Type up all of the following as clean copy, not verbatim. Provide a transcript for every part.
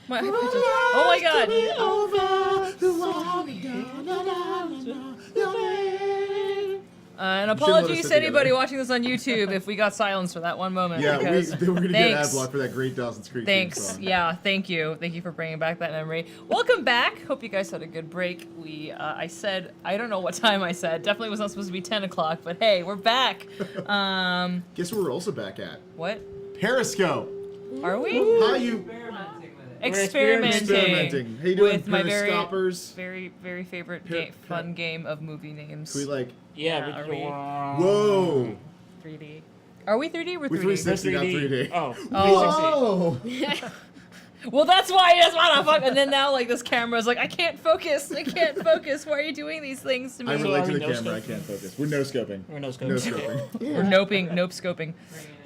my oh my god. And apologies to anybody watching this on YouTube if we got silence for that one moment. Yeah, we're going to get ad thanks. block for that great Dawson's Creek Thanks. theme song. Yeah, thank you. Thank you for bringing back that memory. Welcome back. Hope you guys had a good break. I said, I don't know what time I said. Definitely was not supposed to be 10 o'clock, but hey, we're back. Guess where we're also back at? What? Periscope. Are we? How you Experimenting. How you doing, with my Periscopers? very favorite fun game of movie names. Can we like... Yeah, are we? Whoa! 3D. Are we 3D? We're 3D. We're 360, not 3D. Oh. Whoa! Well, that's why I just want to fuck. And then now, like, this camera's like, I can't focus. I can't focus. Why are you doing these things to me? I So relate are to we the camera. I no-scoping? can't focus. We're no-scoping. We're no-scoping. No-scoping. We're noping, nope scoping. Bringing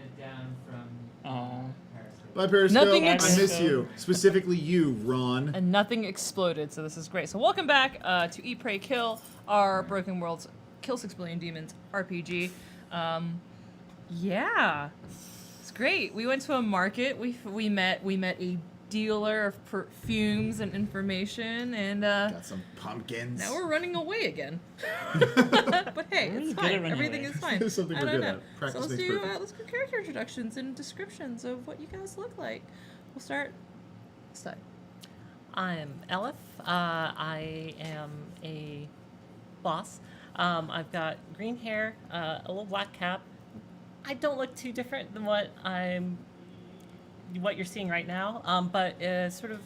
it down from Oh. Periscope. Bye, Periscope. Nothing I ex- miss you. Specifically you, Ron. And nothing exploded, so this is great. So welcome back to Eat, Pray, Kill, our Broken Worlds Kill 6 Billion Demons RPG. Yeah, it's great. We went to a market. We met a dealer of perfumes and information, and Got some pumpkins. now we're running away again. But hey, Really it's good at fine. running Everything away. is fine. It's something I we're don't good know. at. Practice so let's makes do perfect. let's do character introductions and descriptions of what you guys look like. We'll start. Stud. I'm Elif. I am a boss. I've got green hair, a little black cap. I don't look too different than what you're seeing right now, but sort of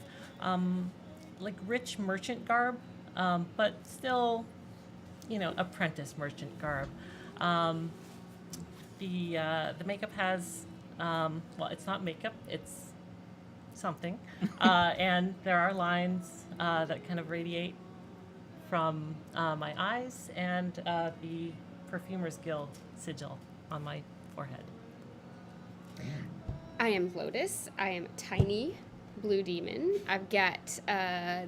like rich merchant garb, but still, apprentice merchant garb. The makeup has, it's not makeup, it's something, and there are lines that kind of radiate from my eyes and the Perfumers Guild sigil on my forehead. I am Lotus. I am a tiny blue demon. I've got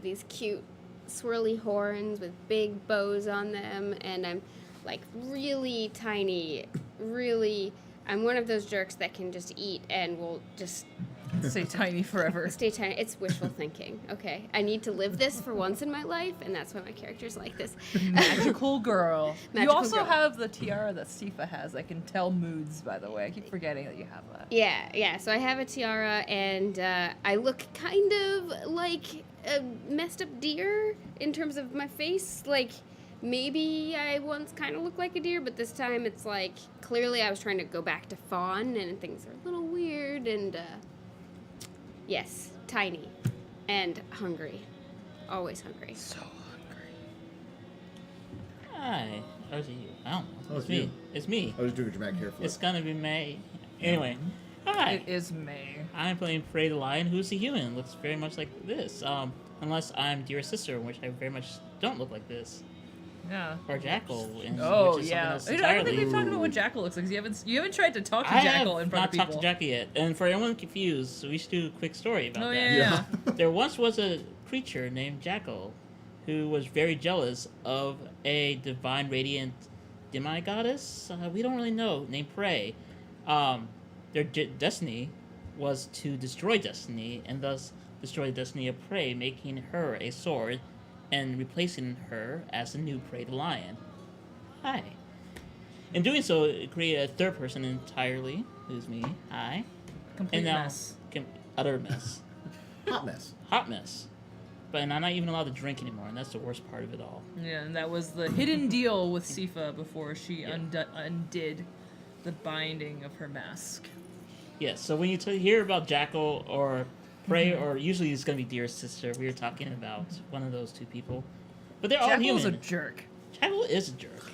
these cute swirly horns with big bows on them, and I'm like really tiny, I'm one of those jerks that can just eat and will just Stay tiny forever. stay tiny. It's wishful thinking, okay? I need to live this for once in my life, and that's why my character's like this. Magical girl. You Magical also girl. have the tiara that Sifa has. I can tell moods, by the way. I keep forgetting that you have that. Yeah. So I have a tiara, and I look kind of like a messed up deer in terms of my face. Like, maybe I once kind of looked like a deer, but this time it's like, clearly I was trying to go back to fawn, and things are a little weird, and, yes, tiny and hungry. Always hungry. So hungry. Hi. Oh, is it you? I don't know. Oh, It's it's me. you. It's me. I was doing a dramatic hair flip. It's gonna be May. Anyway. Hi. It is May. I'm playing Frey the Lion, who's a human. Looks very much like this. Unless I'm Dear Sister, in which I very much don't look like this. Yeah. Or Jackal. Oh which is yeah. something else I don't think entirely. we've talked about what Jackal looks like. 'Cause you haven't tried to talk to I Jackal have in front not of people. talked to Jackal yet. And for anyone confused, we should do a quick story about Oh that. yeah. There once was a creature named Jackal who was very jealous of a divine radiant demi-goddess, we don't really know, named Prey. Their destiny was to destroy Destiny, and thus destroy the destiny of Prey, making her a sword, and replacing her as the new Prey the Lion. Hi. In doing so, it created a third person entirely, who's me. Hi. Complete And now, mess. utter mess. Hot mess. Hot mess. But I'm not even allowed to drink anymore, and that's the worst part of it all. Yeah, and that was the hidden deal with Sifa before she Yeah. undid the binding of her mask. Yes, so when you hear about Jackal or Prey, Mm-hmm. or usually it's going to be Dear Sister, we were talking about one of those two people. But they're all Jackal's human. a jerk. Jackal is a jerk.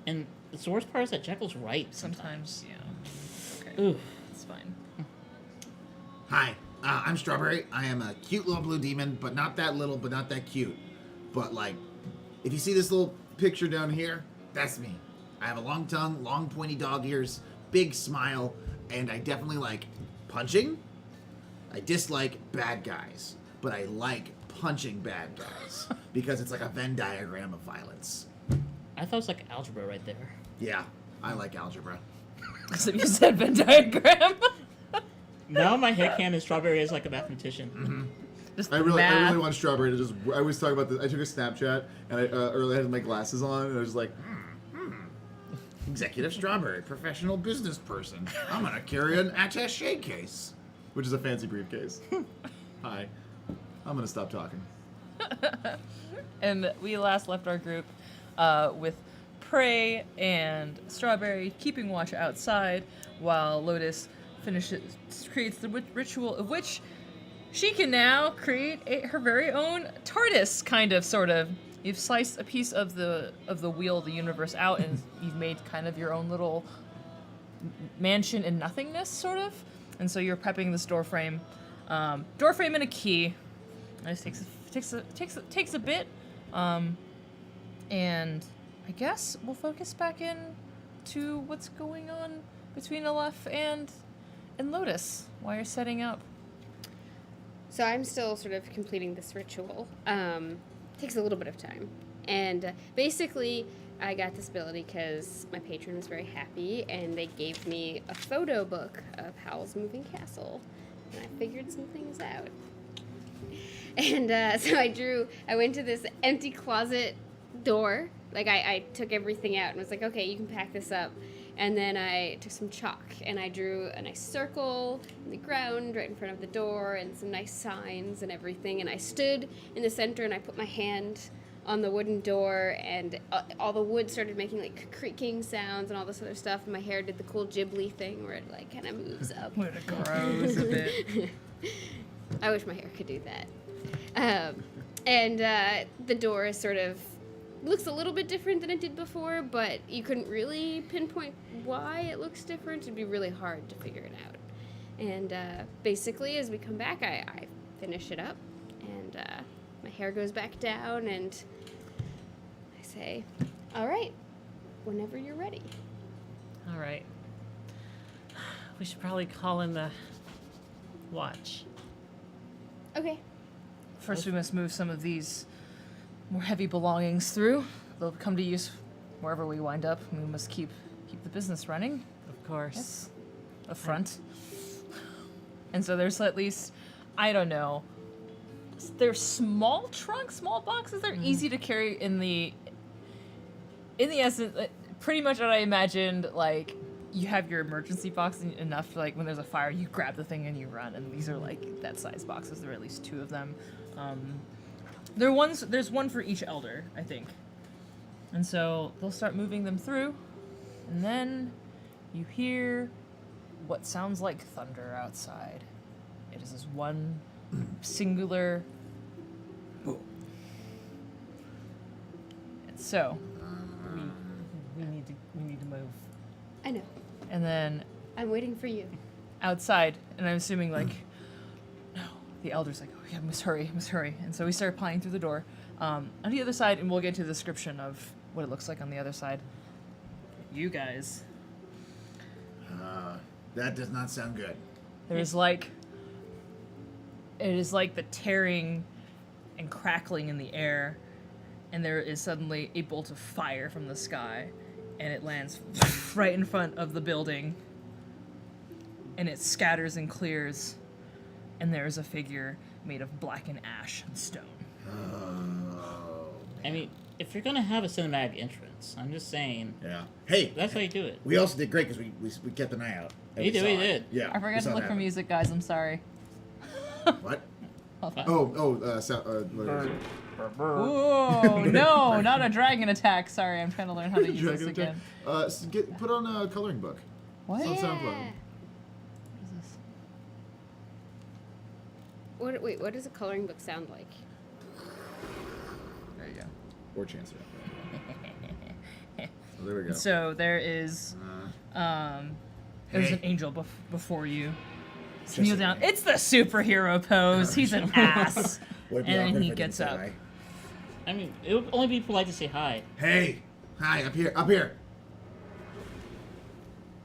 And the worst part is that Jackal's right Sometimes, yeah. Okay, Ooh. it's fine. Hi, I'm Strawberry. I am a cute little blue demon, but not that little, but not that cute. But like, if you see this little picture down here, that's me. I have a long tongue, long pointy dog ears, big smile, and I definitely like punching. I dislike bad guys, but I like punching bad guys because it's like a Venn diagram of violence. I thought it was like algebra right there. Yeah, I like algebra. So you said Venn diagram. Now my headcanon is Strawberry is like a mathematician. Just I really math. want Strawberry to just. I was talking about this. I took a Snapchat and I earlier had my glasses on and I was like, Executive Strawberry, professional business person. I'm gonna carry an attaché case. which is a fancy briefcase. Hi. I'm gonna stop talking. And we last left our group with Prey and Strawberry keeping watch outside while Lotus creates the ritual of which she can now create her very own TARDIS, kind of, sort of. You've sliced a piece of the wheel of the universe out, and you've made kind of your own little mansion in nothingness, sort of. And so you're prepping this door frame and a key. It takes a bit, and I guess we'll focus back in to what's going on between Aleph and Lotus while you're setting up. So I'm still sort of completing this ritual. Takes a little bit of time. And basically, I got this ability because my patron was very happy, and they gave me a photo book of Howl's Moving Castle. And I figured some things out. And so I went to this empty closet door. Like, I took everything out and was like, okay, you can pack this up. And then I took some chalk and I drew a nice circle in the ground right in front of the door and some nice signs and everything. And I stood in the center and I put my hand on the wooden door, and all the wood started making like creaking sounds and all this other stuff. And my hair did the cool Ghibli thing where it like kind of moves up. When it grows a bit. I wish my hair could do that. And the door is sort of looks a little bit different than it did before, but you couldn't really pinpoint why it looks different. It'd be really hard to figure it out. And basically, as we come back, I finish it up, and my hair goes back down, and I say, all right, whenever you're ready. All right. We should probably call in the watch. Okay. First, we must move some of these more heavy belongings through. They'll come to use wherever we wind up. We must keep the business running. Of course. Yes. A front. And so there's at least, I don't know, they're small trunks, small boxes. They're easy to carry in the essence, pretty much what I imagined, like, you have your emergency box enough to, like, when there's a fire, you grab the thing and you run. And these are, like, that size boxes. There are at least two of them. There's one for each elder, I think. And so they'll start moving them through, and then you hear what sounds like thunder outside. It is this one singular. And so We need to move. I know. and then I'm waiting for you. outside, and I'm assuming like, no, the elder's like, oh yeah, must hurry. And so we start applying through the door. On the other side, and we'll get to the description of what it looks like on the other side. You guys, That does not sound good. there's like, it is like the tearing and crackling in the air, and there is suddenly a bolt of fire from the sky, and it lands right in front of the building, and it scatters and clears, and there is a figure made of blackened ash and stone. I mean, if you're gonna have a cinematic entrance, I'm just saying, Yeah. Hey, that's how you do it. we also did great because we kept an eye out. and We did, saw we it. did. Yeah. I we forgot saw to it look for happen. music, guys. I'm sorry. What? Hold on. Whoa, no, not a dragon attack. Sorry, I'm trying to learn how to use this Dragon again. attack. Put on a coloring book. What? It's on Yeah. SoundCloud. What is this? Wait, what does a coloring book sound like? There you go. Or Chancellor. So there we go. So there is, there's Hey. an angel before you. Just Kneel a down. minute. It's the superhero pose. He's an ass. Would be And then awkward he if I gets didn't up. say hi. I mean, it would only be polite to say hi. Hey, hi, up here.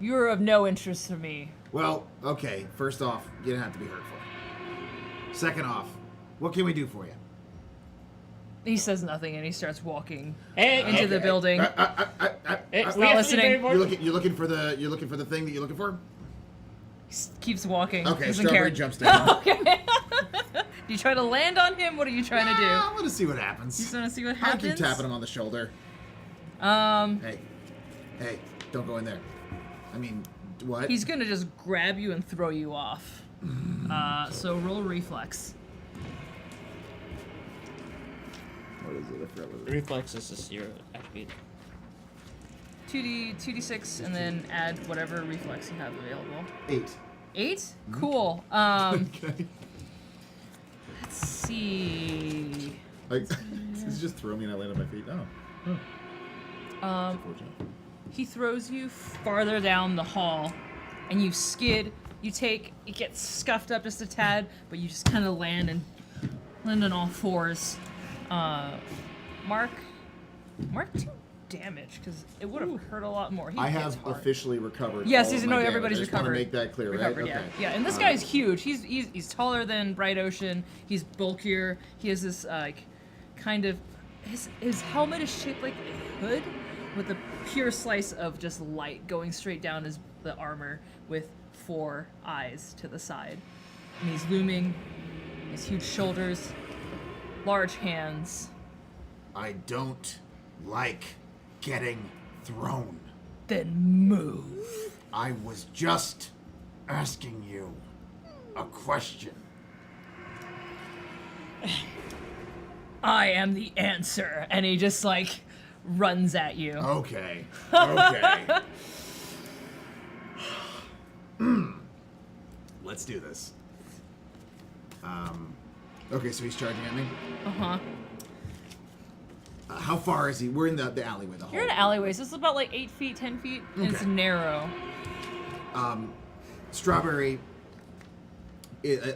You're of no interest to me. Well, okay. First off, you don't have to be hurtful. Second off, what can we do for you? He says nothing and he starts walking Hey, into the building. hey, not we have something listening. very You're important. You're looking for the thing that you're looking for? Keeps walking. Okay, Doesn't Strawberry care. jumps down. Okay. Do you try to land on him? What are you trying to do? I'm gonna see what You happens. just want to see what I happens? keep tapping him on the shoulder. Um, Hey, don't go in there. I mean, what? he's gonna just grab you and throw you off. So roll reflex. What is it? I forgot what it is. Reflex is just your attribute. 2d6 and then add whatever reflex you have available. 8. 8? Cool. Okay. Let's see. Like, he's just throw me and I land on my feet. Oh. He throws you farther down the hall, and you skid. It gets scuffed up just a tad, but you just kind of land on all fours. Mark 2 damage because it would have hurt a lot more. He I hits have hard. officially recovered. Yes, all he's of no. my damage. Everybody's I just wanna recovered. make that clear, Recovered, right? yeah, Okay. yeah. And this guy's huge. He's taller than Bright Ocean. He's bulkier. He has this kind of his helmet is shaped like a hood with a pure slice of just light going straight down the armor with 4 eyes to the side. And he's looming. His huge shoulders, large hands. I don't like getting thrown. Then move. I was just asking you a question. I am the answer. And he just runs at you. Okay. Okay. Let's do this. Okay, so he's charging at me. Uh-huh. How far is he? We're in the alleyway. The You're in an hall. alleyway, so it's about 8 feet, 10 feet, and it's Okay. narrow. Strawberry.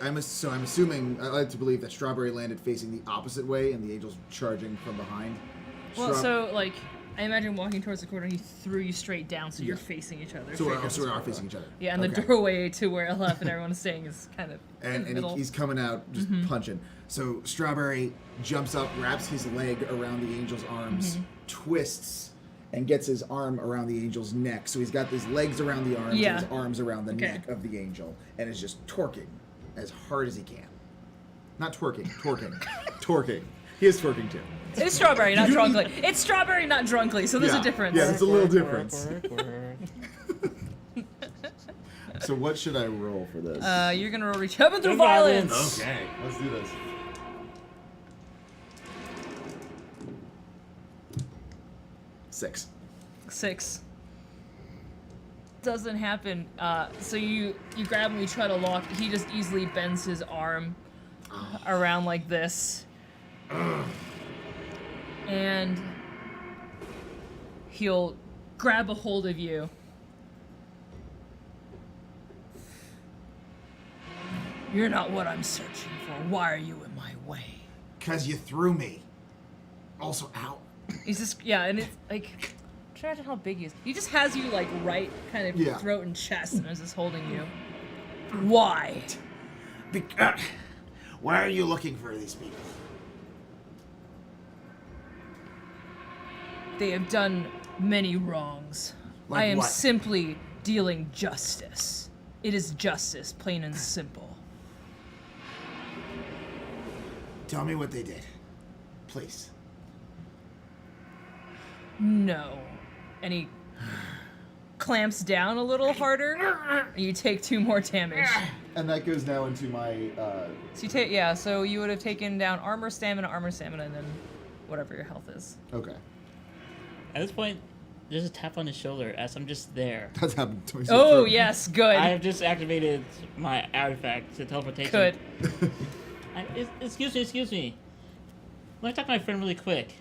I'm assuming. I like to believe that Strawberry landed facing the opposite way, and the angel's charging from behind. Well, I imagine walking towards the corner, he threw you straight down, so you're Yeah. facing each other. So straight we down are this facing each other. Yeah, and the Okay. doorway to where Elef and everyone is staying is kind of in And, the and middle. he's coming out just punching. So Strawberry jumps up, wraps his leg around the angel's arms, twists, and gets his arm around the angel's neck. So he's got his legs around the arms Yeah. and his arms around the Okay. neck of the angel, and is just torquing as hard as he can. Not twerking, torquing. Torquing. He is twerking too. It's strawberry, not drunkly. It's strawberry, not drunkly, so there's Yeah. a difference. Yeah, it's a little difference. Work. So what should I roll for this? You're gonna roll reach heaven through Through violence. violence. Okay, let's do this. 6. 6. Doesn't happen. So you grab him, you try to lock. He just easily bends his arm around like this, and he'll grab a hold of you. You're not what I'm searching for. Why are you in my way? Because you threw me. Also, ow. He's just and it's try to imagine how big he is. He just has you right kind of Yeah. throat and chest, and is just holding you. Why? Why are you looking for these people? They have done many wrongs. Like I am what? simply dealing justice. It is justice, plain and simple. Tell me what they did. Please. No. And he clamps down a little harder, and you take 2 more damage. And that goes now into my. So so you would have taken down armor, stamina, and then whatever your health is. Okay. At this point, there's a tap on his shoulder as I'm just there. That's happened to me. Oh, yes, good. I have just activated my artifact to teleportation. Good. Excuse me. Let me talk to my friend really quick.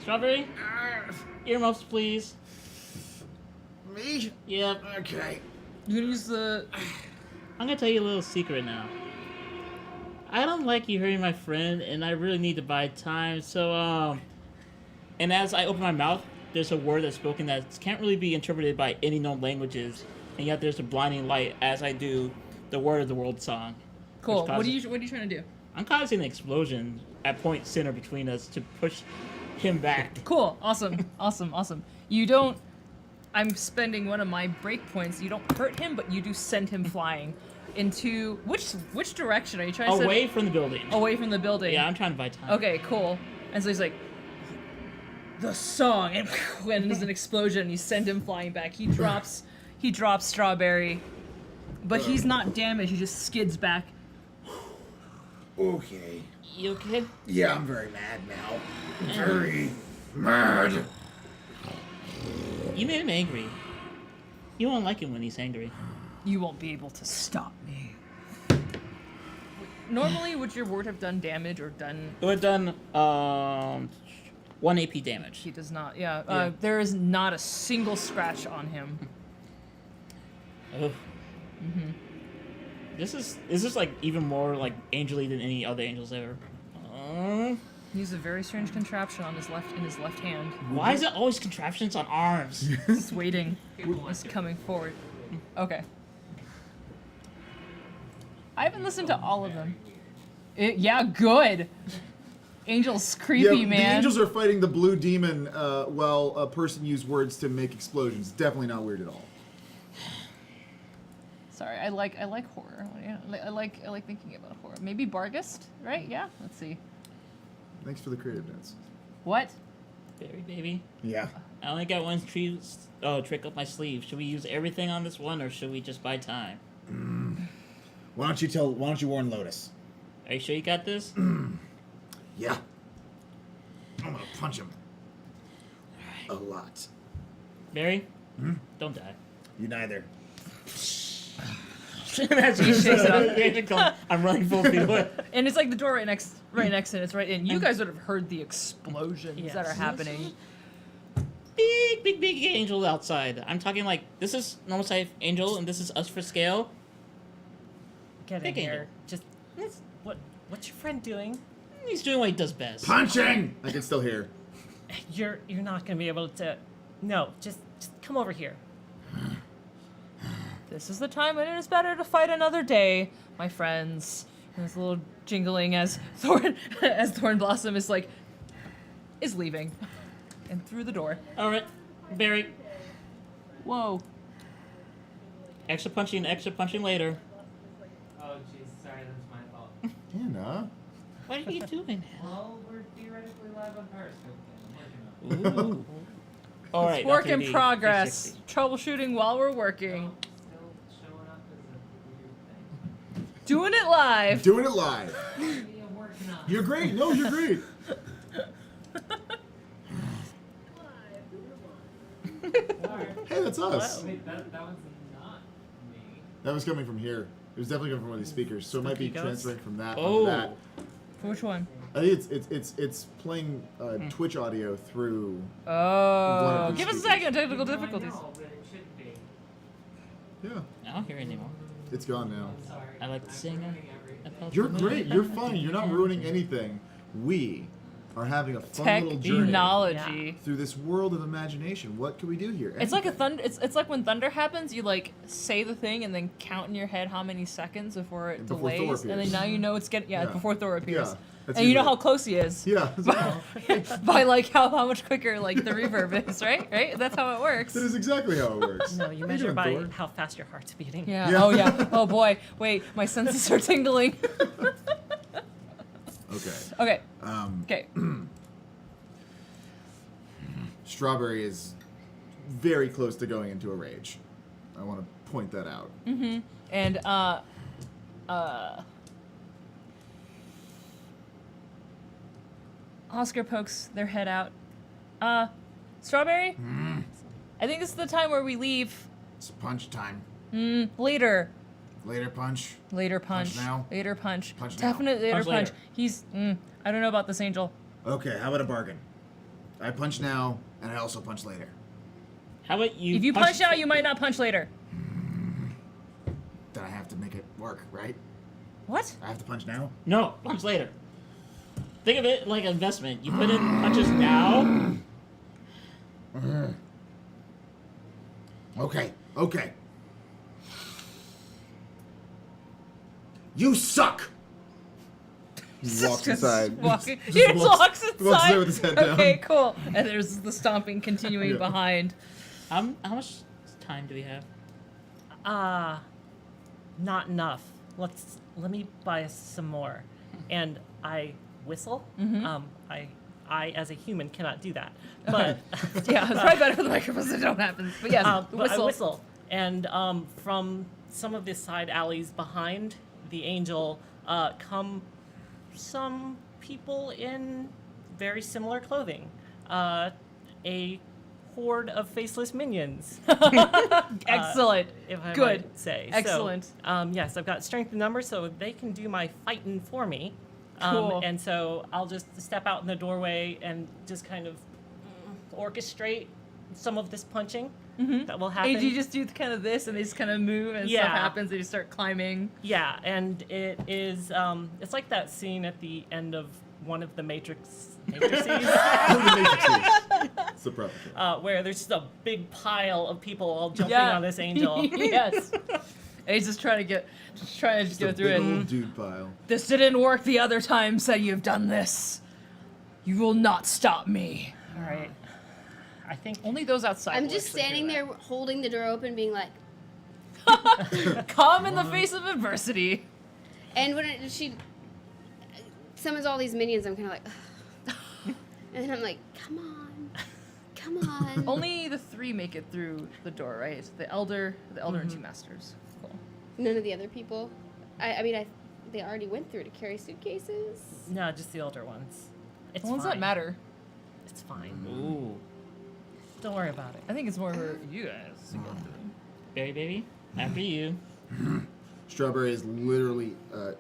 Strawberry? Earmuffs, please. Me? Yep. Okay. You can use the. I'm gonna tell you a little secret now. I don't like you hurting my friend, and I really need to buy time, so, And as I open my mouth, there's a word that's spoken that can't really be interpreted by any known languages, and yet there's a blinding light as I do the Word of the World song. Cool. which What are causes- you trying to do? I'm causing an explosion at point center between us to push him back. Cool. Awesome. Awesome. You don't. I'm spending one of my break points. You don't hurt him, but you do send him flying into which direction are you trying to send? Away from the building. Away from the building. Yeah, I'm trying to buy time. Okay, cool. And so he's like, the song, and there's an explosion, and you send him flying back. He drops Strawberry, but he's not damaged. He just skids back. Okay. You okay? Yeah, I'm very mad now. Very mad. You made him angry. You won't like him when he's angry. You won't be able to stop me. Normally, would your ward have done damage or done? It would have done 1 AP damage. He does not. Yeah. Yeah. There is not a single scratch on him. Ugh. This is like even more like angel-y than any other angels ever. He's a very strange contraption on his left hand. Why is it always contraptions on arms? He's waiting. He's coming forward. Okay. I haven't listened to all of them. Yeah, good. Angel's creepy, yeah, man. The angels are fighting the blue demon while a person used words to make explosions. Definitely not weird at all. Sorry, I like horror. Yeah, I like thinking about horror. Maybe Bargast, right? Yeah. Let's see. Thanks for the creative notes. What? Berry baby. Yeah. I only got one trick up my sleeve. Should we use everything on this one, or should we just buy time? Why don't you warn Lotus? Are you sure you got this? Yeah. I'm gonna punch him. A lot. Barry? Don't die. You neither. That's He shakes it up. I'm running full speed away. And it's like the door right next to it. It's right in. You guys would have heard the explosions Yes. that are happening. Big angel outside. I'm talking like this is normal size angel, and this is us for scale. Get in Big here. angel. Just what's your friend doing? He's doing what he does best. Punching! I can still hear. You're not gonna be able to. No, just come over here. This is the time when it is better to fight another day, my friends. And there's a little jingling as Thorn Blossom is leaving. And through the door. All right, Barry. Whoa. Extra punching later. Oh, jeez, sorry, that's my fault. Anna. What are you doing? Well, we're theoretically live on Periscope. I'm working on it. Ooh. All right. Work okay, in the progress. 360. Troubleshooting while we're working. Still showing up as a weird thing. Doing it live. Doing it live. Yeah, working on it. You're great. No, you're great. Hey, that's us. Wait, that one's not me. That was coming from here. It was definitely coming from one of these speakers, so it might be Spooky ghost? transferring from that Oh. onto that. For which one? I think it's playing Twitch audio through. Oh. these Give us a speakers. second. Technical No, I difficulties. know, but it shouldn't be. Yeah, I don't hear it anymore. it's gone now. I'm sorry. I like to sing. ruining everything. about You're the movie. great. You're fine. You're not ruining anything. We are having a fun little journey Technology. through this world of imagination. What can we do here? It's like a Anything. thunder. It's like when thunder happens. You say the thing and then count in your head how many seconds before it Before Thor delays, and then appears. now you know it's getting Yeah. before Thor appears, Yeah, that's and you know usually- how close he is. Yeah. By how much quicker the reverb is, right? Right. That's how it works. That is exactly how it works. No, you How measure doing, by Thor? how fast your heart's beating. Yeah. Yeah. Oh yeah. Oh boy. Wait. My senses are tingling. Okay. Okay. Okay. Okay. Strawberry is very close to going into a rage. I want to point that out. And Oscar pokes their head out. Strawberry? I think this is the time where we leave. It's punch time. Later. Later punch. Later punch. Punch now? Later punch. Punch now. Definitely later Punch punch. later. He's. I don't know about this angel. Okay, how about a bargain? I punch now, and I also punch later. How about you? If you punch now, you might not punch later. Then I have to make it work, right? What? I have to punch now? No, punch later. Think of it like an investment. You put in punches now. Okay, okay. You suck! He walks inside. Walking. Just He just walks walks inside. inside with his head down. Okay, cool. And there's the stomping continuing Yeah. behind. How much time do we have? Not enough. Let me buy us some more. And I whistle. I as a human cannot do that. But Yeah, it's probably better for the microphones that don't happen. But yes, the but I whistle. whistle. And from some of the side alleys behind the angel come some people in very similar clothing. A horde of faceless minions, Excellent. if I Good. might say. Excellent. So, yes, I've got strength in numbers, so they can do my fighting for me. Cool. And so I'll just step out in the doorway and just kind of orchestrate some of this punching that will happen. Hey, do you just do kind of this and they just kind of move and stuff Yeah. happens and you start climbing? Yeah, and it is. It's like that scene at the end of one of the Matrices, It's the preface. where there's just a big pile of people all jumping Yeah. on this angel. Yes. And he's just trying to get go through it. Old dude pile. This didn't work the other times that you've done this. You will not stop me. All right. I think Only those outside. I'm will just actually hear standing there holding the door open, being like, that. Calm in the face of adversity. and when she summons all these minions, I'm kind of like, and then I'm like, come on. Only the 3 make it through the door, right? The elder, and 2 masters. Cool. None of the other people. I mean, they already went through to carry suitcases. no, just the older ones. It's The ones that fine. matter. It's fine. Ooh. Don't worry about it. I think it's more for you guys to get through. Berry baby, after you. Strawberry is literally,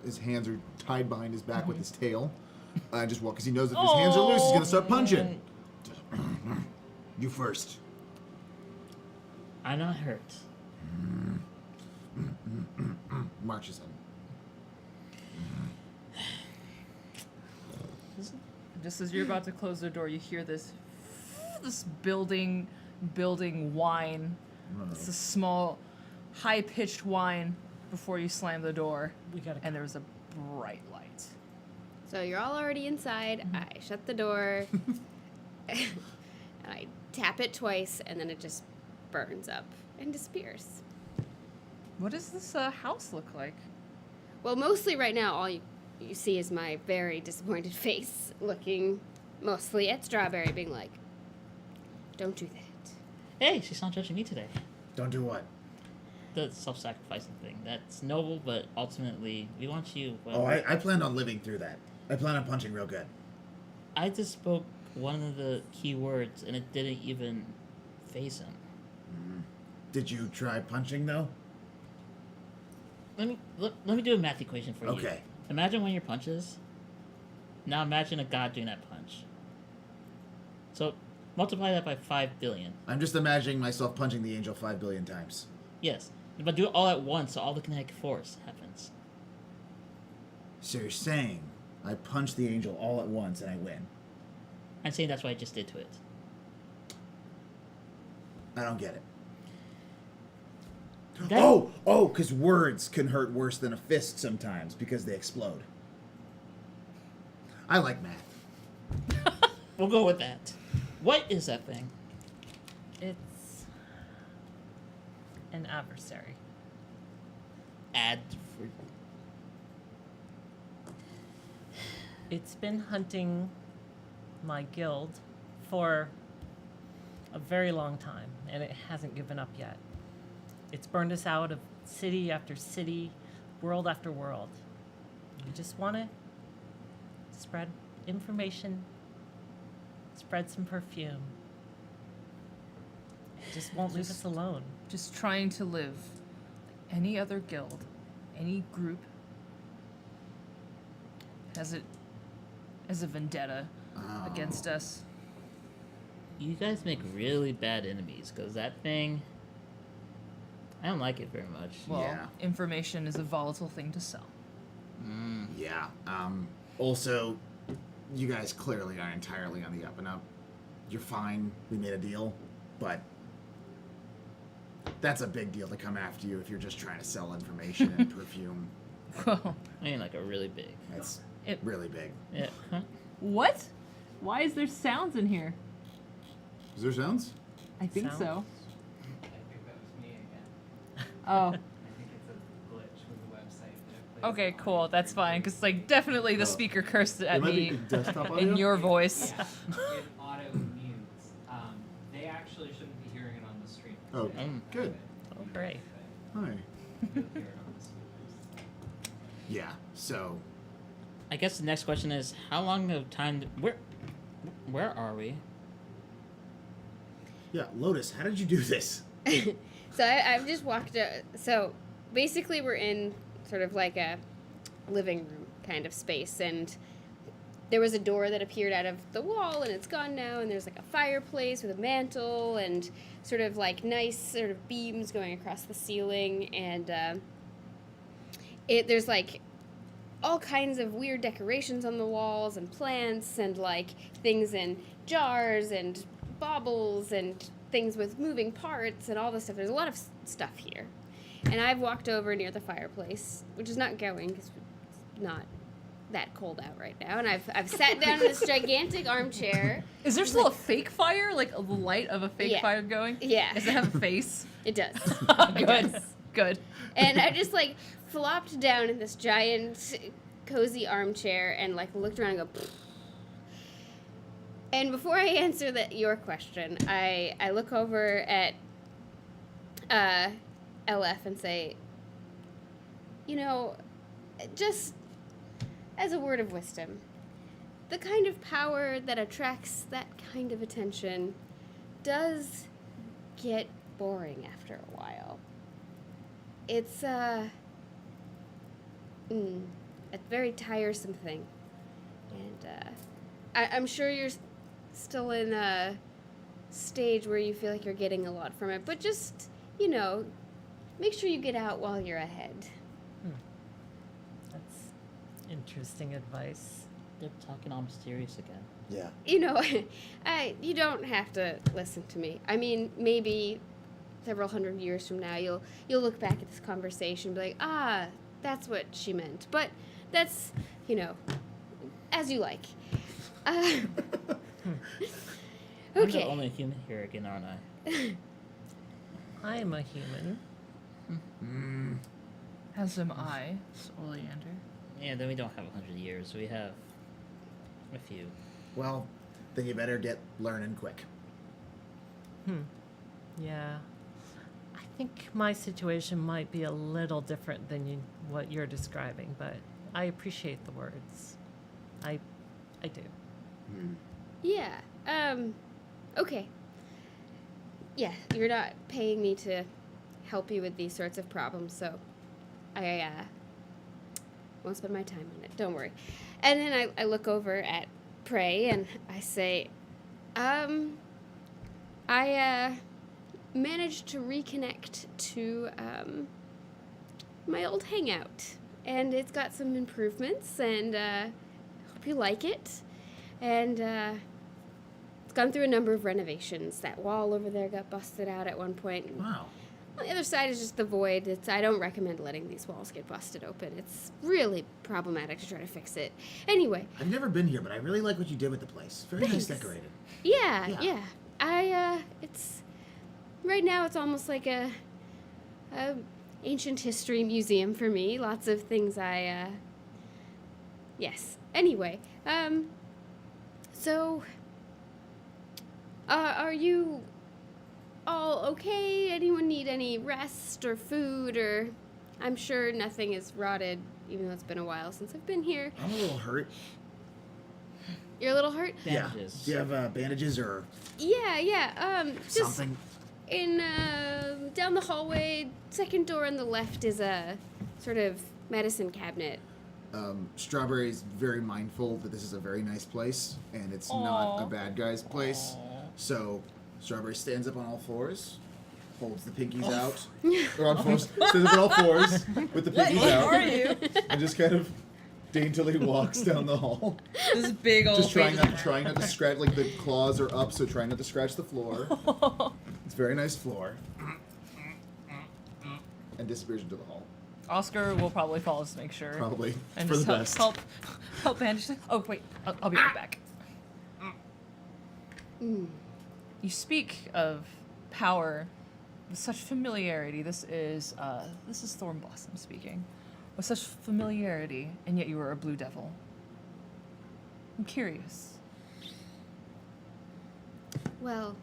his hands are tied behind his back with his tail. Just walk, because he knows if his hands are loose, he's going to start punching. You first. I'm not hurt. Marches in. Just as you're about to close the door, you hear this building whine. It's a small, high-pitched whine before you slam the door, We gotta. and there's a bright light. So you're all already inside. I shut the door. And I tap it twice, and then it just burns up and disappears. What does this house look like? Well, mostly right now, all you see is my very disappointed face, looking mostly at Strawberry, being like, "Don't do that." Hey, she's not judging me today. Don't do what? The self-sacrificing thing. That's noble, but ultimately, we want you. Well, Oh, I planned on living through that. I plan on punching real good. I just spoke one of the key words, and it didn't even phase him. Did you try punching though? Let me do a math equation for you. Okay. Imagine one of your punches. Now imagine a god doing that punch. So multiply that by 5 billion. I'm just imagining myself punching the angel 5 billion times. Yes, but do it all at once, so all the kinetic force happens. So you're saying I punch the angel all at once and I win? I'm saying that's what I just did to it. I don't get it. That- Oh, because words can hurt worse than a fist sometimes because they explode. I like math. We'll go with that. What is that thing? It's an adversary. Add for It's been hunting my guild for a very long time, and it hasn't given up yet. It's burned us out of city after city, world after world. We just want to spread information, spread some perfume. It just won't leave us alone. Just trying to live. Any other guild, any group has a vendetta against us. You guys make really bad enemies, because that thing, I don't like it very much. Well, Yeah. information is a volatile thing to sell. Yeah. Also, you guys clearly are entirely on the up and up. You're fine. We made a deal, but that's a big deal to come after you if you're just trying to sell information and perfume. Whoa. I mean, like a really big. It's It- really big. Yeah. Huh? What? Why is there sounds in here? Is there sounds? I think Sound? so. Oh. I think it's a glitch with the website. That it plays Okay, on cool. That's every- fine. Because, like, definitely the Oh. speaker cursed at It might me be desktop audio. in your voice. Yeah, it auto mutes. They actually shouldn't be hearing it on the stream. Oh, They don't good. have it. Oh, great. Hi. You'll hear it on the speakers. Yeah. So I guess the next question is, how long of time? Where are we? yeah, Lotus, how did you do this? So I've just walked. So basically, we're in sort of like a living room kind of space, and there was a door that appeared out of the wall, and it's gone now. And there's like a fireplace with a mantle, and sort of like nice sort of beams going across the ceiling, and there's like all kinds of weird decorations on the walls and plants and like things in jars and baubles and things with moving parts and all this stuff. There's a lot of stuff here. And I've walked over near the fireplace, which is not going because it's not that cold out right now. And I've sat down in this gigantic armchair. Is there still a fake fire? Like the light of a fake Yeah. fire going? Yeah. Does it have a face? It does. Good. Good. And I just like flopped down in this giant cozy armchair and like looked around and go "Pfft." And before I answer your question, I look over at LF and say, you know, just as a word of wisdom, the kind of power that attracts that kind of attention does get boring after a while. It's a very tiresome thing. And I'm sure you're still in a stage where you feel like you're getting a lot from it, but just, you know, make sure you get out while you're ahead. That's interesting advice. They're talking all mysterious again. Yeah. You know, you don't have to listen to me. I mean, maybe several hundred years from now, you'll look back at this conversation and be like, ah, that's what she meant. But that's, you know, as you like. I'm the Okay. only human here again, aren't I? I am a human. As am I, Oleander. Yeah, then we don't have 100 years. We have a few. Well, then you better get learning quick. Yeah. I think my situation might be a little different than what you're describing, but I appreciate the words. I do. Yeah. Okay. Yeah, you're not paying me to help you with these sorts of problems, so I won't spend my time on it. Don't worry. And then I look over at Prey and I say, I managed to reconnect to my old hangout, and it's got some improvements, and hope you like it. And it's gone through a number of renovations. That wall over there got busted out at one point. And Wow. on the other side is just the void. I don't recommend letting these walls get busted open. It's really problematic to try to fix it. Anyway, I've never been here, but I really like what you did with the place. Very nice Thanks. decorated. yeah, Yeah. yeah. It's right now. It's almost like a ancient history museum for me. Lots of things yes. Anyway, so are you all okay? Anyone need any rest or food? Or I'm sure nothing is rotted, even though it's been a while since I've been here. I'm a little hurt. You're a little hurt? Bandages. Yeah. Do you have bandages or Yeah. Just something? in down the hallway, second door on the left is a sort of medicine cabinet. Strawberry is very mindful that this is a very nice place and it's not a bad guy's place. So Strawberry stands up on all fours, holds the pinkies out, or on fours, stands up on all fours with the pinkies What out, are you? and just kind of daintily walks down the hall. This big old Just trying face. not to scratch. Like the claws are up, so trying not to scratch the floor. It's a very nice floor. And disappears into the hall. Oscar will probably follow us to make sure. Probably And for the just best. help bandage. Oh wait, I'll be right back. You speak of power with such familiarity. This is Thorn Blossom speaking. With such familiarity, and yet you are a blue devil. I'm curious. Well,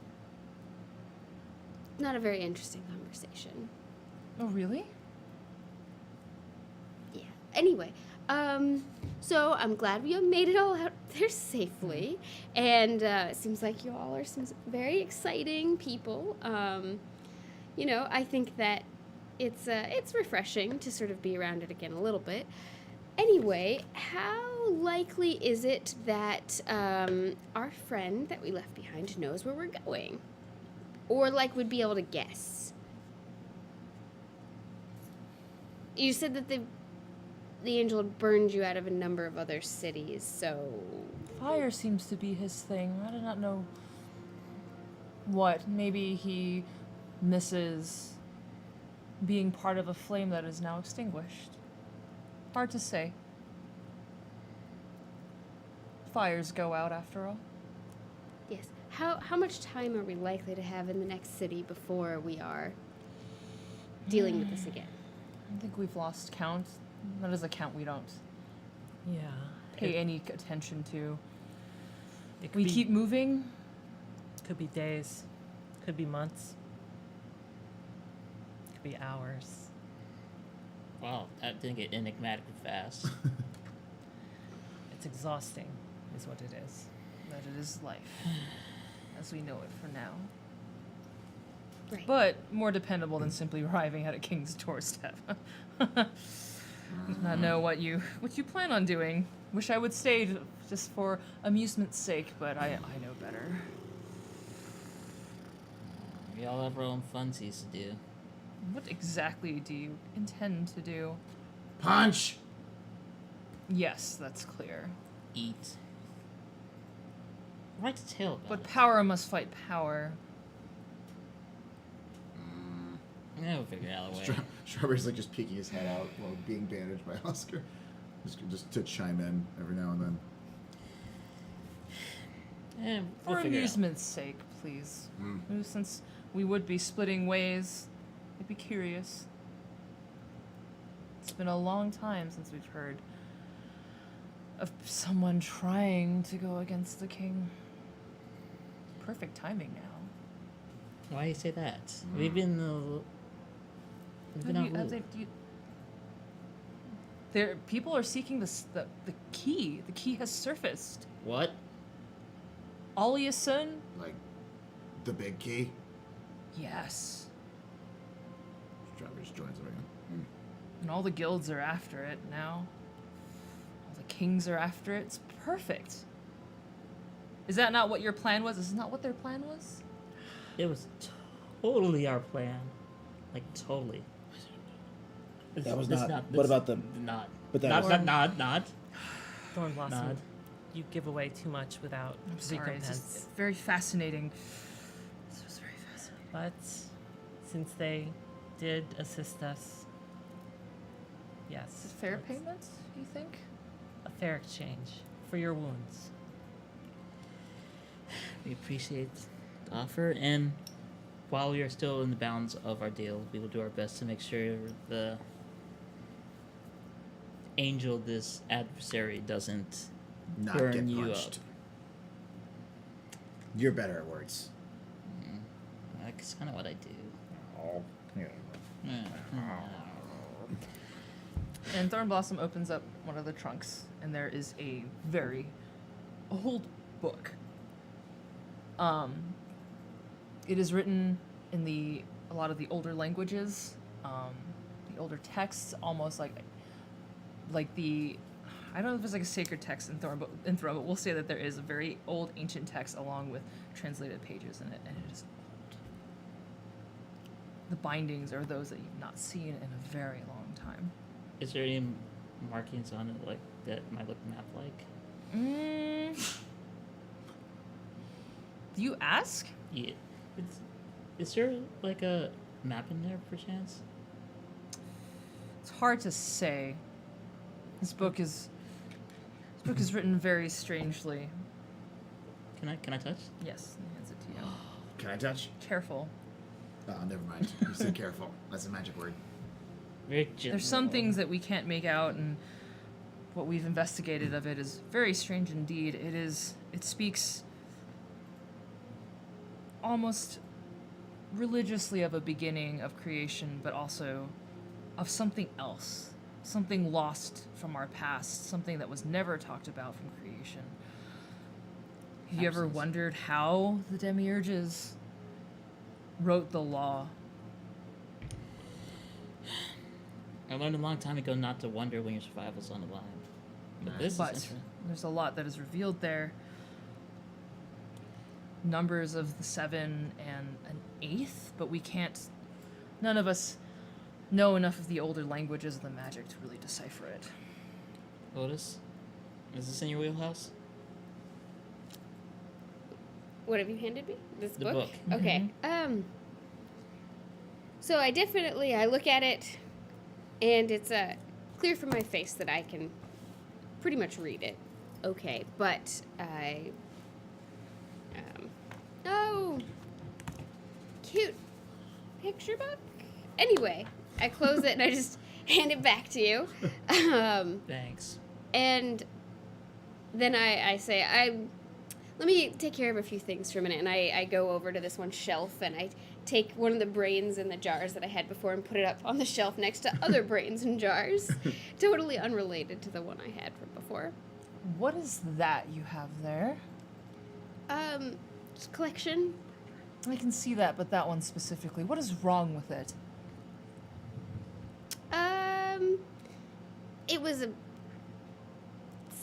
not a very interesting conversation. Oh, really? Yeah. Anyway, so I'm glad we made it all out there safely, and it seems like you all are some very exciting people. You know, I think that it's refreshing to sort of be around it again a little bit. Anyway, how likely is it that our friend that we left behind knows where we're going, or like would be able to guess? You said that the angel had burned you out of a number of other cities, so Fire seems to be his thing. I do not know what. Maybe he misses being part of a flame that is now extinguished. Hard to say. Fires go out after all. yes. How much time are we likely to have in the next city before we are dealing with this again? I think we've lost count. That is a count we don't Yeah. pay any attention to. It could We be, keep moving. Could be days. Could be months. Could be hours. Wow, that didn't get enigmatic fast. It's exhausting, is what it is. That it is life, as we know it for now. Right. But more dependable than simply arriving at a king's doorstep. Not know what you plan on doing. Wish I would stay just for amusement's sake, but I know better. We all have our own funsies to do. What exactly do you intend to do? Punch! Yes, that's clear. Eat. Right to tail about But it. power must fight power. Yeah, we'll figure out a way. Strawberry's like just peeking his head out while being bandaged by Oscar. Just to chime in every now and then. Yeah, For we'll figure it out. amusement's sake, please. Since we would be splitting ways, I'd be curious. It's been a long time since we've heard of someone trying to go against the king. Perfect timing now. Why do you say that? We've been on route. People are seeking the key. The key has surfaced. What? Aliasun? Like, the big key. Yes. Strawberry just joins him again. And all the guilds are after it now. All the kings are after it. It's perfect. Is that not what your plan was? Is this not what their plan was? It was totally our plan. Like, totally. That was This not. this- What about them? Not. But that not, was- not. Thorn Blossom, Nod. you give away too much without I'm sorry. It's recompense. just very fascinating. This was very fascinating. But since they did assist us, yes. Is it fair it's payment, you think? A fair exchange for your wounds. We appreciate the offer, and while we are still in the bounds of our deal, we will do our best to make sure the angel, this adversary, doesn't Not burn get you punched. You're better at words. That's kind of what I do. Oh, yeah. And Thorn Blossom opens up one of the trunks, and there is a very old book. It is written in a lot of the older languages, the older texts, almost like the, I don't know if it's like a sacred text in Throne, but we'll say that there is a very old ancient text along with translated pages in it, and it is old. The bindings are those that you've not seen in a very long time. Is there any markings on it like that might look map-like? Do you ask? Yeah. Is there like a map in there, perchance? It's hard to say. This book is written very strangely. Can I touch? Yes, he hands it to you. Can I touch? Careful. Oh, never mind. You said careful. That's a magic word. Very gentle. There's some things that we can't make out, and what we've investigated of it is very strange indeed. It speaks almost religiously of a beginning of creation, but also of something else, something lost from our past, something that was never talked about from creation. Have you ever Absence. wondered how the demiurges wrote the law? I learned a long time ago not to wonder when your survival's on the line. But this But is interesting. there's a lot that is revealed there. Numbers of the 7 and an 8th, but we can't. None of us know enough of the older languages of the magic to really decipher it. Lotus, is this in your wheelhouse? What have you handed me? This The book? book. Okay. So I look at it, and it's clear from my face that I can pretty much read it. Okay, but oh, cute picture book. Anyway, I close it and I just hand it back to you. Thanks. And then I say, let me take care of a few things for a minute. And I go over to this one shelf and I take one of the brains in the jars that I had before and put it up on the shelf next to other brains and jars. Totally unrelated to the one I had from before. What is that you have there? Just collection. I can see that, but that one specifically. What is wrong with it? It was a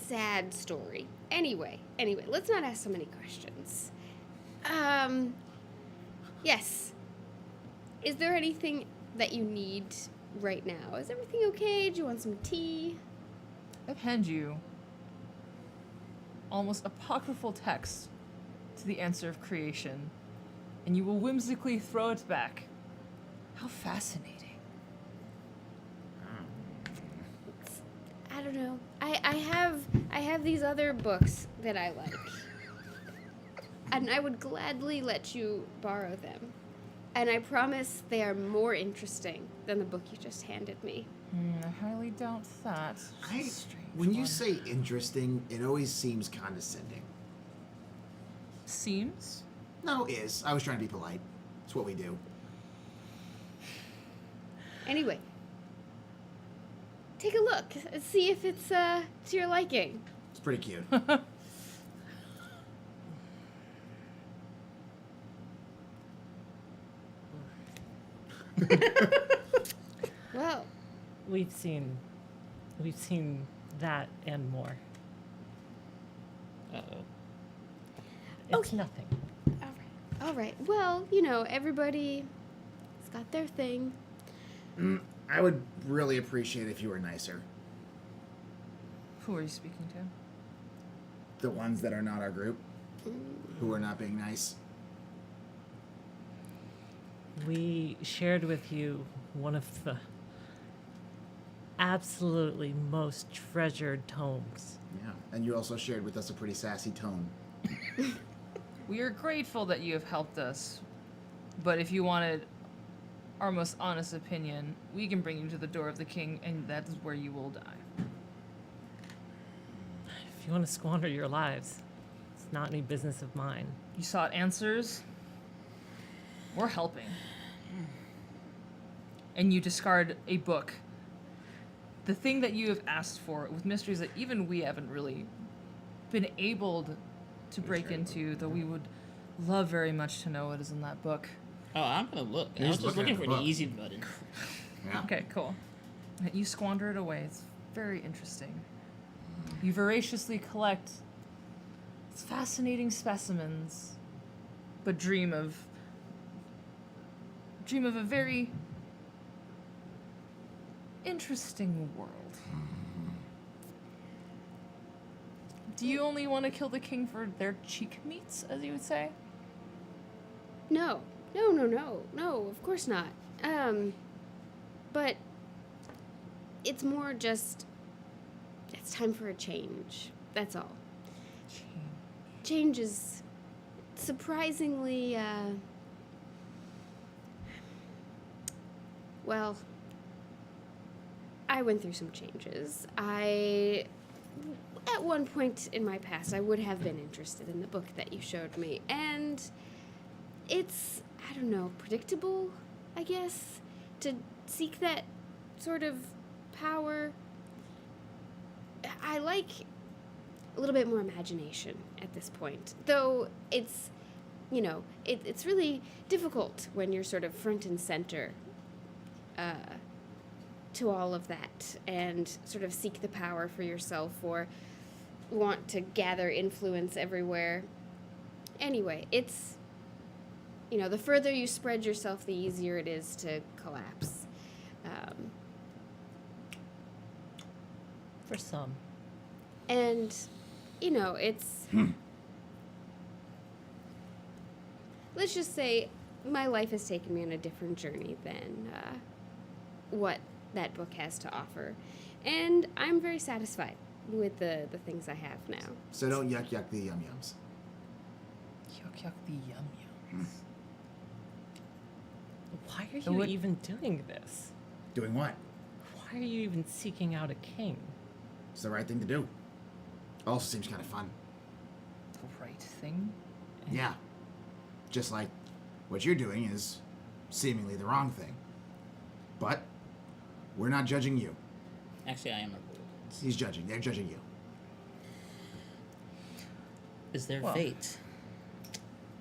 sad story. Anyway, let's not ask so many questions. Yes. Is there anything that you need right now? Is everything okay? Do you want some tea? I hand you almost apocryphal text to the answer of creation, and you will whimsically throw it back. How fascinating. I don't know. I have these other books that I like. And I would gladly let you borrow them. And I promise they are more interesting than the book you just handed me. I highly doubt that. Strange When you one. say interesting, it always seems condescending. Seems? No, is. I was trying to be polite. It's what we do. Anyway, take a look. See if it's to your liking. It's pretty cute. Well, We've seen that and more. Uh-oh. It's nothing. all right. Well, you know, everybody's got their thing. I would really appreciate if you were nicer. Who are you speaking to? The ones that are not our group, who are not being nice. We shared with you one of the absolutely most treasured tomes. Yeah. And you also shared with us a pretty sassy tone. We are grateful that you have helped us, but if you wanted our most honest opinion, we can bring you to the door of the king, and that is where you will die. If you want to squander your lives, it's not any business of mine. You sought answers. We're helping. And you discard a book. The thing that you have asked for with mysteries that even we haven't really been able to break into, though we would love very much to know what is in that book. Oh, I'm gonna look. I He's was just looking looking at for the the book. easy button. Yeah. Okay, cool. You squander it away. It's very interesting. You voraciously collect fascinating specimens, but dream of a very interesting world. Do you only want to kill the king for their cheek meats, as you would say? No, of course not. But it's more just, it's time for a change. That's all. Change is surprisingly, Well, I went through some changes. At one point in my past, I would have been interested in the book that you showed me, and it's, I don't know, predictable, I guess, to seek that sort of power. I like a little bit more imagination at this point, though it's, it's really difficult when you're sort of front and center to all of that and sort of seek the power for yourself or want to gather influence everywhere. Anyway, it's, the further you spread yourself, the easier it is to collapse. For some. And, it's... Let's just say my life has taken me on a different journey than what that book has to offer. And I'm very satisfied with the things I have now. So don't yuck the yum yums. Yuck, yuck, the yum yums. Why are It you would- even doing this? Doing what? Why are you even seeking out a king? It's the right thing to do. Also seems kind of fun. The right thing? Yeah. Just like what you're doing is seemingly the wrong thing. But we're not judging you. Actually, I am a fool. He's judging. They're judging you. Is there Well. fate?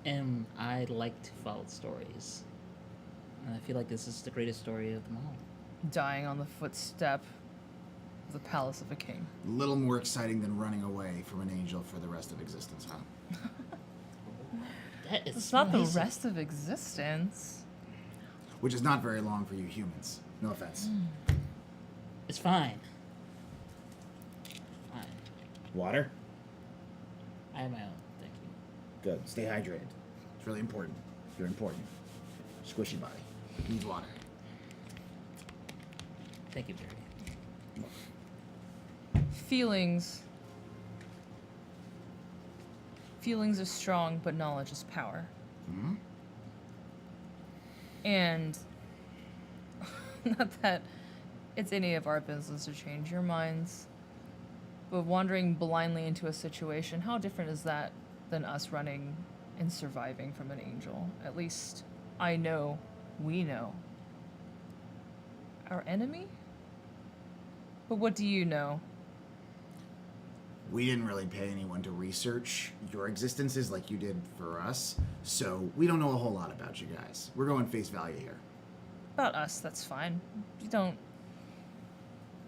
And I like to follow stories. And I feel like this is the greatest story of them all. Dying on the footstep of the palace of a king. A little more exciting than running away from an angel for the rest of existence, huh? That is It's not the amazing. rest of existence. Which is not very long for you humans. No offense. It's fine. Fine. Water? I have my own. Thank you. Good. Stay hydrated. It's really important. You're important. Squishy body. Needs water. Thank you, Jerry. Feelings are strong, but knowledge is power. Hmm? And not that it's any of our business to change your minds, but wandering blindly into a situation, how different is that than us running and surviving from an angel? At least I know, we know. Our enemy? But what do you know? We didn't really pay anyone to research your existences like you did for us, so we don't know a whole lot about you guys. We're going face value here. About us, that's fine. We don't.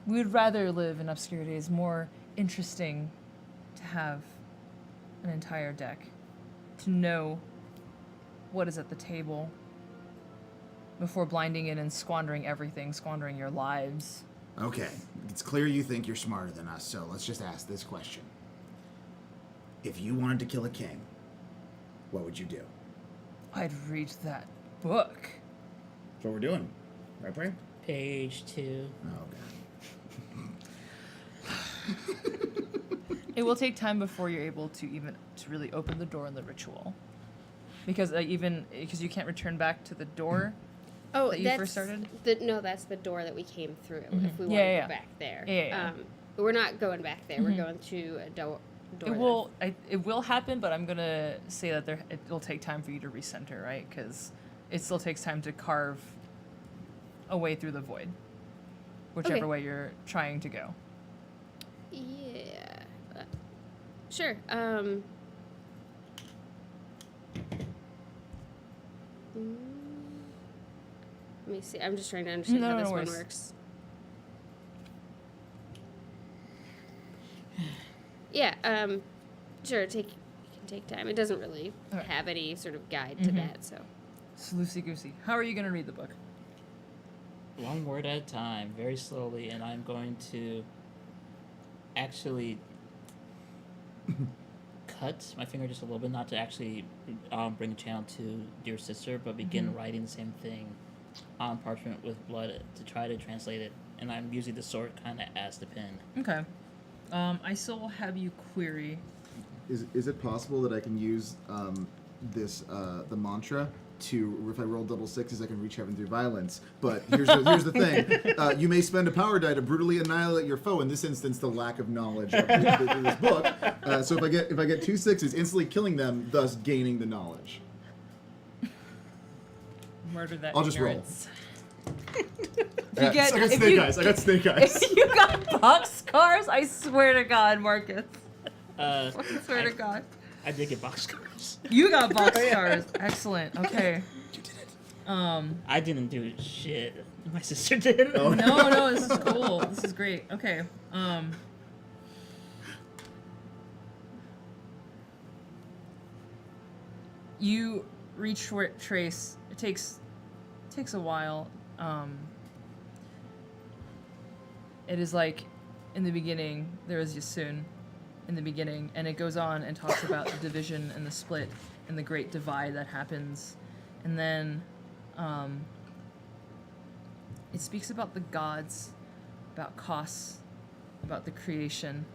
We would rather live in obscurity. It's more interesting to have an entire deck, to know what is at the table before blinding in and squandering everything, squandering your lives. Okay, it's clear you think you're smarter than us, so let's just ask this question. If you wanted to kill a king, what would you do? I'd read that book. That's what we're doing. Right, Bray? Page 2. Oh, It will take time before you're able to really open the door in the ritual, because because you can't return back to the door. Oh, That you that's first started? That's the door that we came through. If we Yeah, want to yeah. go back there, Yeah. but we're not going back there. We're going to a door. It will happen, but I'm gonna say that it'll take time for you to recenter, right? Because it still takes time to carve a way through the void, whichever Okay. way you're trying to go. Yeah. Sure. Let me see. I'm just trying to understand No, how no this one worries. works. Yeah. Sure. You can take time. It doesn't really Okay. have any sort of guide to that. So. It's loosey goosey. How are you gonna read the book? One word at a time, very slowly, and I'm going to actually cut my finger just a little bit, not to actually bring a channel to Dear Sister, but begin writing the same thing on parchment with blood to try to translate it. And I'm using the sword kind of as the pen. Okay. I still will have you query. Is it possible that I can use the mantra if I roll double sixes, I can reach heaven through violence. But here's the thing: you may spend a power die to brutally annihilate your foe. In this instance, the lack of knowledge of this book. So if I get 2 6s, instantly killing them, thus gaining the knowledge. Murder that I'll just roll. ignorance. You get- I got if snake you- eyes. I got snake eyes. If you got boxcars, I swear to God, Marcus. Uh, I swear to God. I did get boxcars. You got boxcars. Excellent. Okay. You did it. I didn't do shit. My sister did. Oh. No, this is cool. This is great. Okay. You reach Trace. It takes a while. It is like in the beginning there was Yasun in the beginning, and it goes on and talks about the division and the split and the great divide that happens, and then it speaks about the gods, about Kos, about the creation,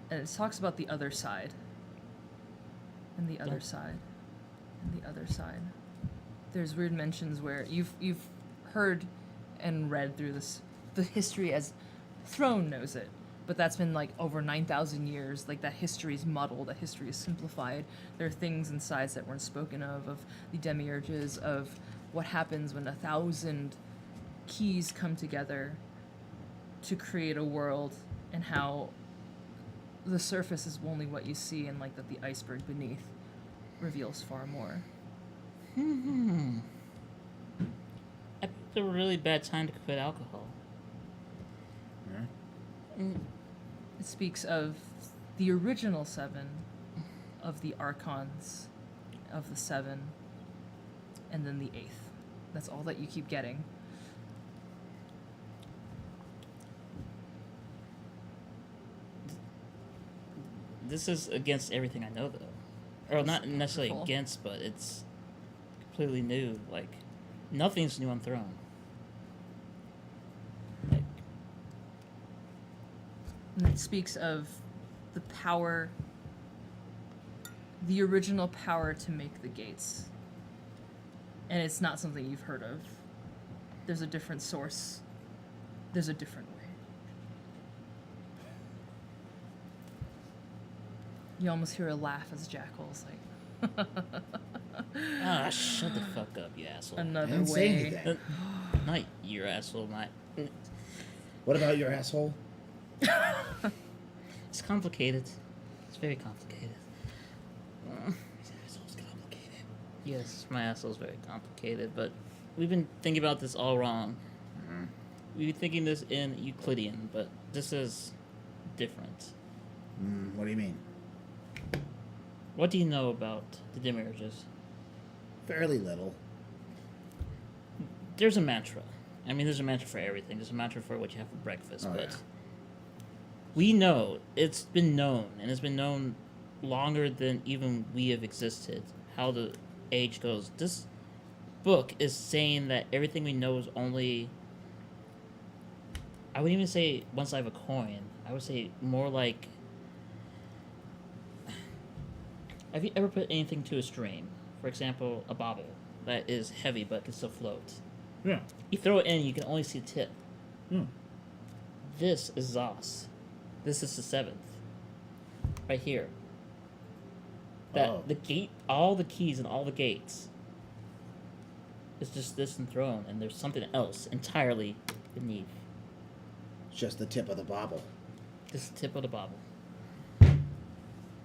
and it talks about the other side, and the other side, and the other side. There's weird mentions where you've heard and read through the history as Throne knows it, but that's been like over 9,000 years. Like that history is muddled, that history is simplified. There are things and sides that weren't spoken of the demiurges, of what happens when 1,000 keys come together to create a world, and how the surface is only what you see, and like that the iceberg beneath reveals far more. I picked a really bad time to quit alcohol. It speaks of the original 7, of the archons, of the 7, and then the 8th. That's all that you keep getting. This is against everything I know, though. Or not necessarily Wonderful. against, but it's completely new. Like, nothing's new on Throne. Like, And it speaks of the power, the original power to make the gates. And it's not something you've heard of. There's a different source. There's a different way. You almost hear a laugh as Jackal's like, ah, shut the fuck up, you asshole. another didn't say way. anything. Not your asshole, my. What about your asshole? It's complicated. It's very complicated. His asshole's complicated. Yes, my asshole's very complicated, but we've been thinking about this all wrong. We've been thinking this in Euclidean, but this is different. What do you mean? What do you know about the Demiurges? Fairly little. There's a mantra. I mean, there's a mantra for everything. There's a mantra for what you have for breakfast, Oh, but yeah. we know, it's been known, and it's been known longer than even we have existed, how the age goes. This book is saying that everything we know is only, I wouldn't even say one side of a coin. I would say more like, have you ever put anything to a stream? For example, a bobble that is heavy but can still float. Yeah. You throw it in, you can only see the tip. Hmm. This is Zos. This is the 7th. Right here. That Oh. the gate, all the keys and all the gates. It's just this enthroned, and there's something else entirely beneath. It's just the tip of the bobble. This is the tip of the bobble.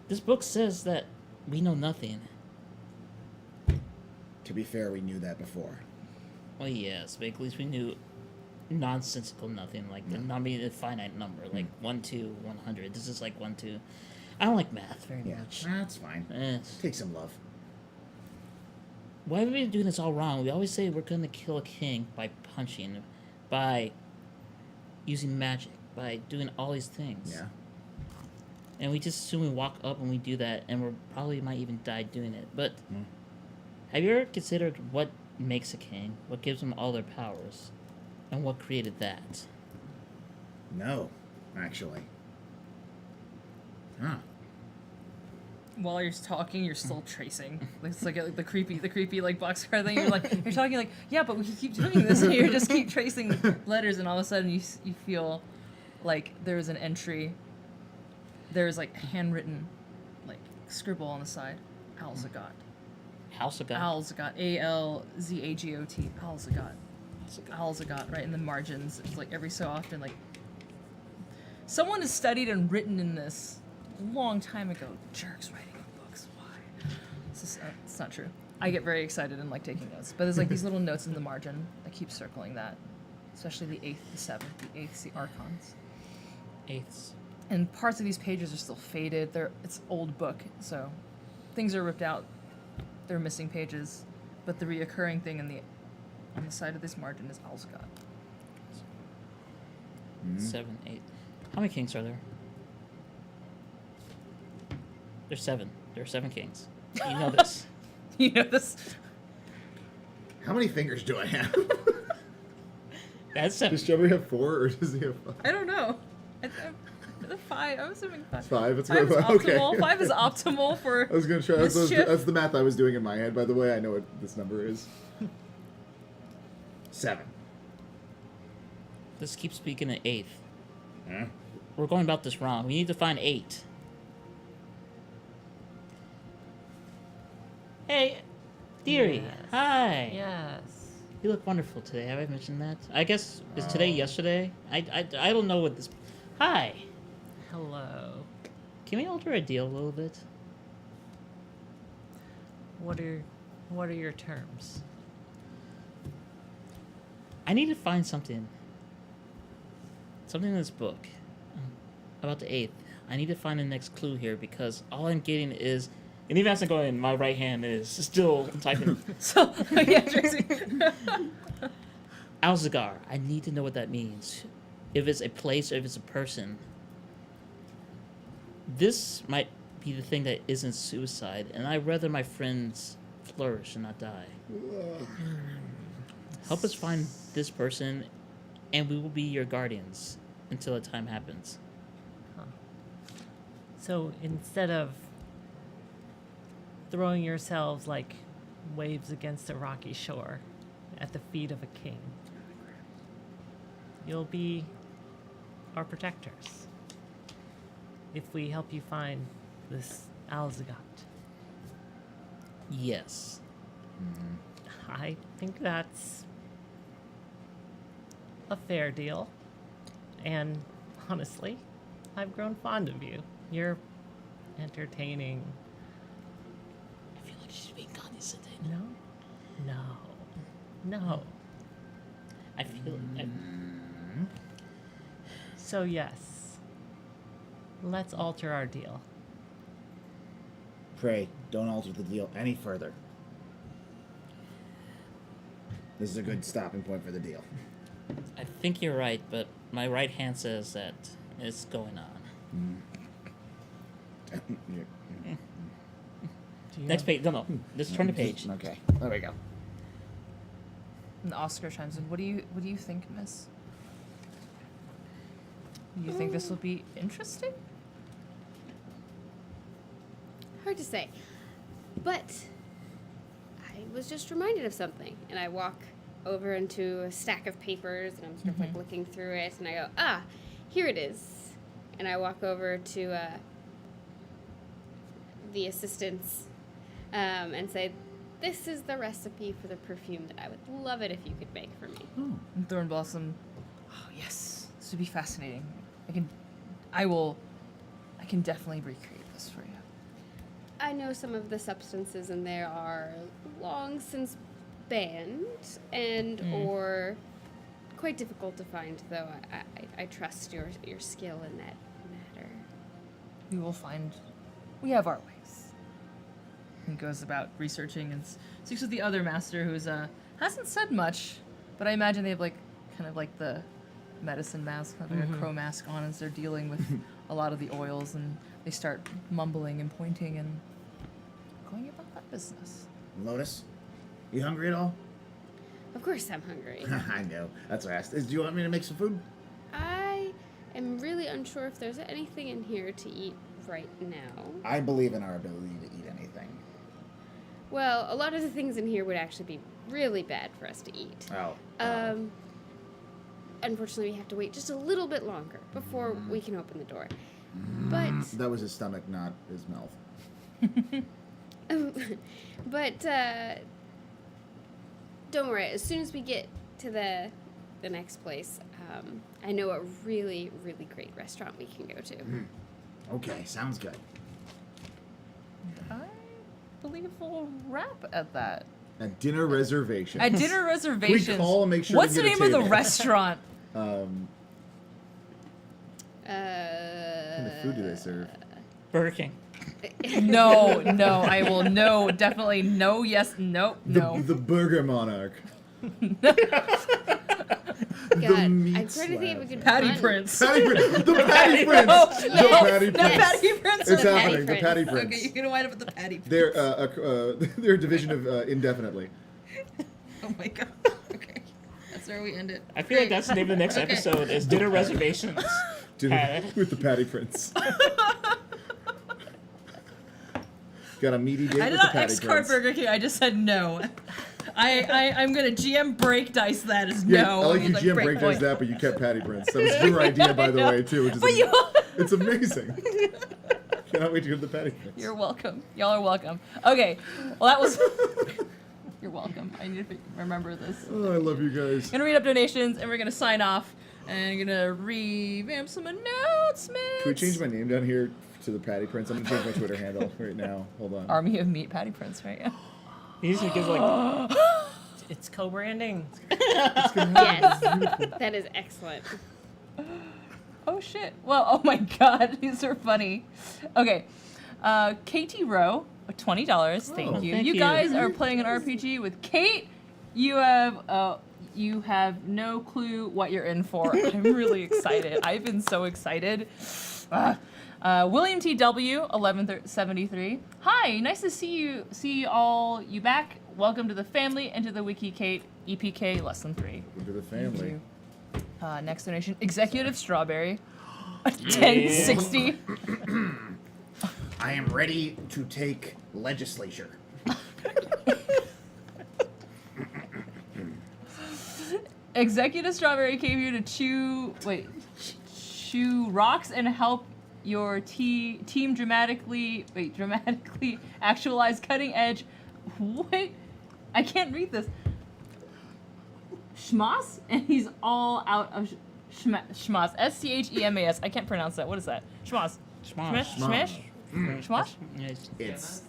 This book says that we know nothing. To be fair, we knew that before. Well, yes, but at least we knew nonsensical nothing, like the not being a finite number, like 1, 2, 100. This is like 1, 2. I don't like math very Yeah, much. that's fine. Take some love. Why have we been doing this all wrong? We always say we're gonna kill a king by punching, by using magic, by doing all these things. Yeah. And we just assume we walk up and we do that, and we probably might even die doing it. But have you ever considered what makes a king? What gives them all their powers? And what created that? No, actually. Huh. while you're talking, you're still tracing. It's like the creepy like boxcar thing. You're talking like, yeah, but we can keep doing this, and you just keep tracing letters, and all of a sudden you feel like there's an entry. There's like handwritten, like scribble on the side, Alzagot. Alzagot. Alzagot. Alzagot. Alzagot. Alzagot. Right in the margins. It's like every so often, like someone has studied and written in this a long time ago. Jerks writing in books. Why? It's not true. I get very excited and like taking notes, but there's like these little notes in the margin. I keep circling that, especially the 8th, the 7th, the 8th, the archons. 8th. And parts of these pages are still faded. It's old book, so things are ripped out. They're missing pages, but the reoccurring thing on the side of this margin is Alzagot. 7, 8. How many kings are there? There's 7. There are 7 kings. You know this. You know this. How many fingers do I have? That's 7. Does Strawberry have 4 or does he have 5? I don't know. The 5. I'm assuming 5. 5. It's 5 is good. optimal. Okay. 5 is optimal for. I was gonna try. mischief. That's the math I was doing in my head. By the way, I know what this number is. 7. Let's keep speaking at 8th. Huh? We're going about this wrong. We need to find 8. Hey, dearie. Yes. Hi. Yes. You look wonderful today. Have I mentioned that? I guess is today yesterday? I don't know what this. Hi. Hello. Can we alter our deal a little bit? What are your terms? I need to find something in this book about the 8th. I need to find the next clue here because all I'm getting is, and even as I'm going, my right hand is still typing. So yeah, Tracy. Alzagar. I need to know what that means. If it's a place or if it's a person. This might be the thing that isn't suicide, and I'd rather my friends flourish and not die. Help us find this person, and we will be your guardians until the time happens. So instead of throwing yourselves like waves against a rocky shore at the feet of a king, you'll be our protectors if we help you find this Alzagot. Yes. I think that's a fair deal. And honestly, I've grown fond of you. You're entertaining. I feel like she's being condescending. No. I feel. So yes, let's alter our deal. Pray, don't alter the deal any further. This is a good stopping point for the deal. I think you're right, but my right hand says that it's going on. Do you Next have- page. No. Let's turn the page. Okay, there we go. And Oscar chimes in. What do you think, Miss? You think this will be interesting? Hard to say. But I was just reminded of something. And I walk over into a stack of papers and I'm sort of like looking through it and I go, here it is. And I walk over to the assistants and say, this is the recipe for the perfume that I would love it if you could make for me. And Thornblossom. Oh yes, this would be fascinating. I can definitely recreate this for you. I know some of the substances in there are long since banned and or quite difficult to find, though I trust your skill in that matter. We will find. We have our ways. He goes about researching and speaks with the other master, who's hasn't said much, but I imagine they have like kind of like the medicine mask, kind of like a crow mask on, as they're dealing with a lot of the oils, and they start mumbling and pointing and going about that business. Lotus, you hungry at all? Of course I'm hungry. I know. That's what I asked. Do you want me to make some food? I am really unsure if there's anything in here to eat right now. I believe in our ability to eat anything. Well, a lot of the things in here would actually be really bad for us to eat. Oh. Unfortunately, we have to wait just a little bit longer before we can open the door. But That was his stomach, not his mouth. but don't worry. As soon as we get to the next place, I know a really, really great restaurant we can go to. Okay, sounds good. I believe we'll wrap at that. A dinner reservation. At dinner reservations. call and make sure we What's the get a name of the table? restaurant? What kind of food do they serve? Burger King. No, I will no, definitely no, yes, no, no. The Burger Monarch. God, The I'm meat trying to think of a slabs. good Patty pun. Prince. Patty Prince. The Patty Prince. No, The yes, Patty Not Prince. Patty Prince. It's Patty happening. The Prince. Patty Okay, Prince. you're gonna wind up with the Patty Prince. They're a division of indefinitely. Oh my god. Okay. That's where we end it. I feel like that's the name of the next Okay. episode is Dinner Reservations. Dinner with the Patty Prince. Got a meaty date I with did the not Patty X card Prince. Burger King. I just said no. I'm gonna GM break dice that as Yeah, no. I like It's you GM break breakdowns point. that, but you kept Patty Prince. That was your idea, by the I know. way, too, which is But you. it's amazing. Cannot wait to hear the Patty Prince. You're welcome. Y'all are welcome. Okay. Well, that was. You're welcome. I need to remember this. Oh, I love you guys. Gonna read up donations and we're gonna sign off and gonna revamp some announcements. Can we change my name down here to the Patty Prince? I'm gonna change my Twitter handle right now. Hold on. Army of Meat Patty Prince, right? Yeah. He usually gives like It's co-branding. Yes, that is excellent. Oh shit. Well, oh my god, these are funny. Okay. KT Rowe, $20. Thank Oh, you. thank You you. guys are playing an RPG with Kate. You have no clue what you're in for. I'm really excited. I've been so excited. William TW, 1173. Hi, nice to see you back. Welcome to the family and to the Wiki Kate EPK less than 3. Into the Thank family. you. Next donation, Executive Strawberry, 1060. I am ready to take legislature. Executive Strawberry came here to chew rocks and help your team dramatically actualize cutting edge. Wait, I can't read this. Schmoss, and he's all out of schmoss. SCHEMAS. I can't pronounce that. What is that? Schmoss. Schmosh. Schmesh? Schmosh? Yes. It's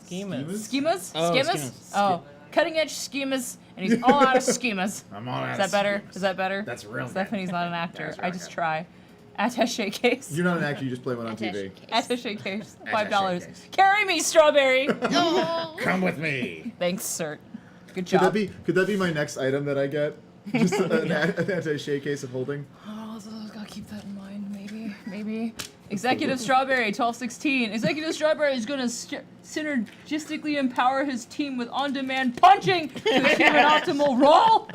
Schemas. Schemas? Oh, Schemas? schemas. Oh, cutting edge schemas, and he's all out of schemas. I'm on Is that better? Is that better? That's real good. Stephanie's not an actor. That's I real just good. try. Attaché case. You're not an actor. You just play one on Attaché TV. case. Attaché case. Attaché $5. case. Carry me, Strawberry. Oh. Come with me. Thanks, sir. Good Could job. that be my next item that I get? Just an attaché case of holding. Oh, gotta keep that in mind. Maybe. Executive Strawberry, 1216. Executive Strawberry is gonna synergistically empower his team with on-demand punching to achieve an optimal roll.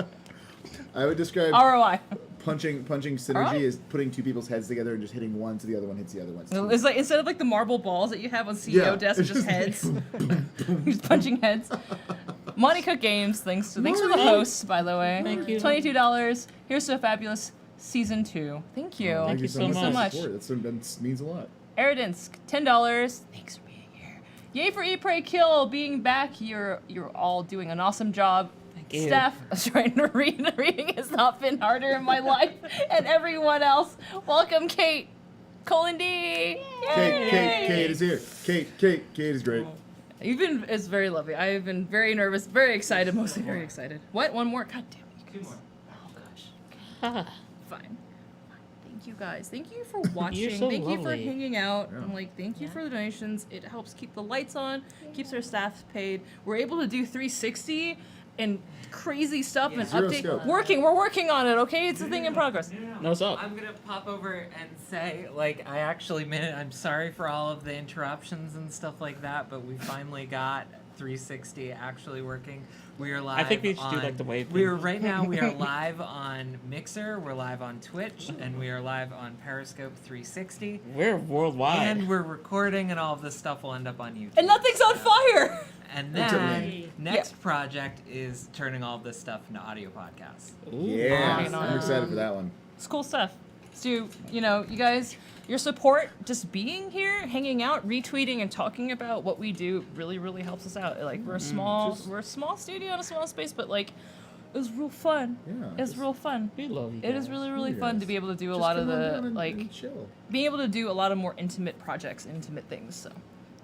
I would describe ROI. punching synergy Alright. as putting two people's heads together and just hitting one so the other one hits the other one. It's like instead of like the marble balls that you have on CEO desks, it's just heads. He's punching heads. Monty Cook Games, thanks for the hosts, by the way. Thank you. $22. Here's to a fabulous season 2. Thank you. Thank you so much. for the support. That means a lot. Eridinsk, $10. Thanks for being here. Yay for Eat, Pray, Kill, being back. You're all doing an awesome job. Thank you. Staff, I was trying to read. Reading has not been harder in my life. And everyone else, welcome, Kate. Colin D. Yay! Kate is here. Kate is great. It's very lovely. I've been very nervous, very excited, mostly very excited. What? One more? God damn it, you guys. 2 more. Oh gosh. Fine. Thank you guys. Thank you for watching. so Thank you for lovely. hanging out. Yeah. And thank you for the donations. It helps keep the lights on, keeps our staff paid. We're able to do 360 and crazy stuff and Zero update. scope. We're working on it, okay? It's a thing in progress. No, what's up? I'm gonna pop over and say, like, I actually meant it. I'm sorry for all of the interruptions and stuff like that, but we finally got 360 actually working. We are live. I think we should do, on- like, the wave We thing. are right now. We are live on Mixer. We're live on Twitch, and we are live on Periscope 360. We're worldwide. And we're recording, and all of this stuff will end up on YouTube. And nothing's on fire. And Until then then. next project is turning all of this stuff into audio podcasts. Ooh. Yeah, Awesome. I'm excited for that one. It's cool stuff. So, you know, you guys, your support, just being here, hanging out, retweeting, and talking about what we do really, really helps us out. Like, we're a small studio in a small space, but like, it was real fun. Yeah, It's just- real fun. We love you. It is guys. really, really You fun guys. to be able to do a Just lot of come on the down and like, chill. being able to do a lot of more intimate projects, intimate things. So,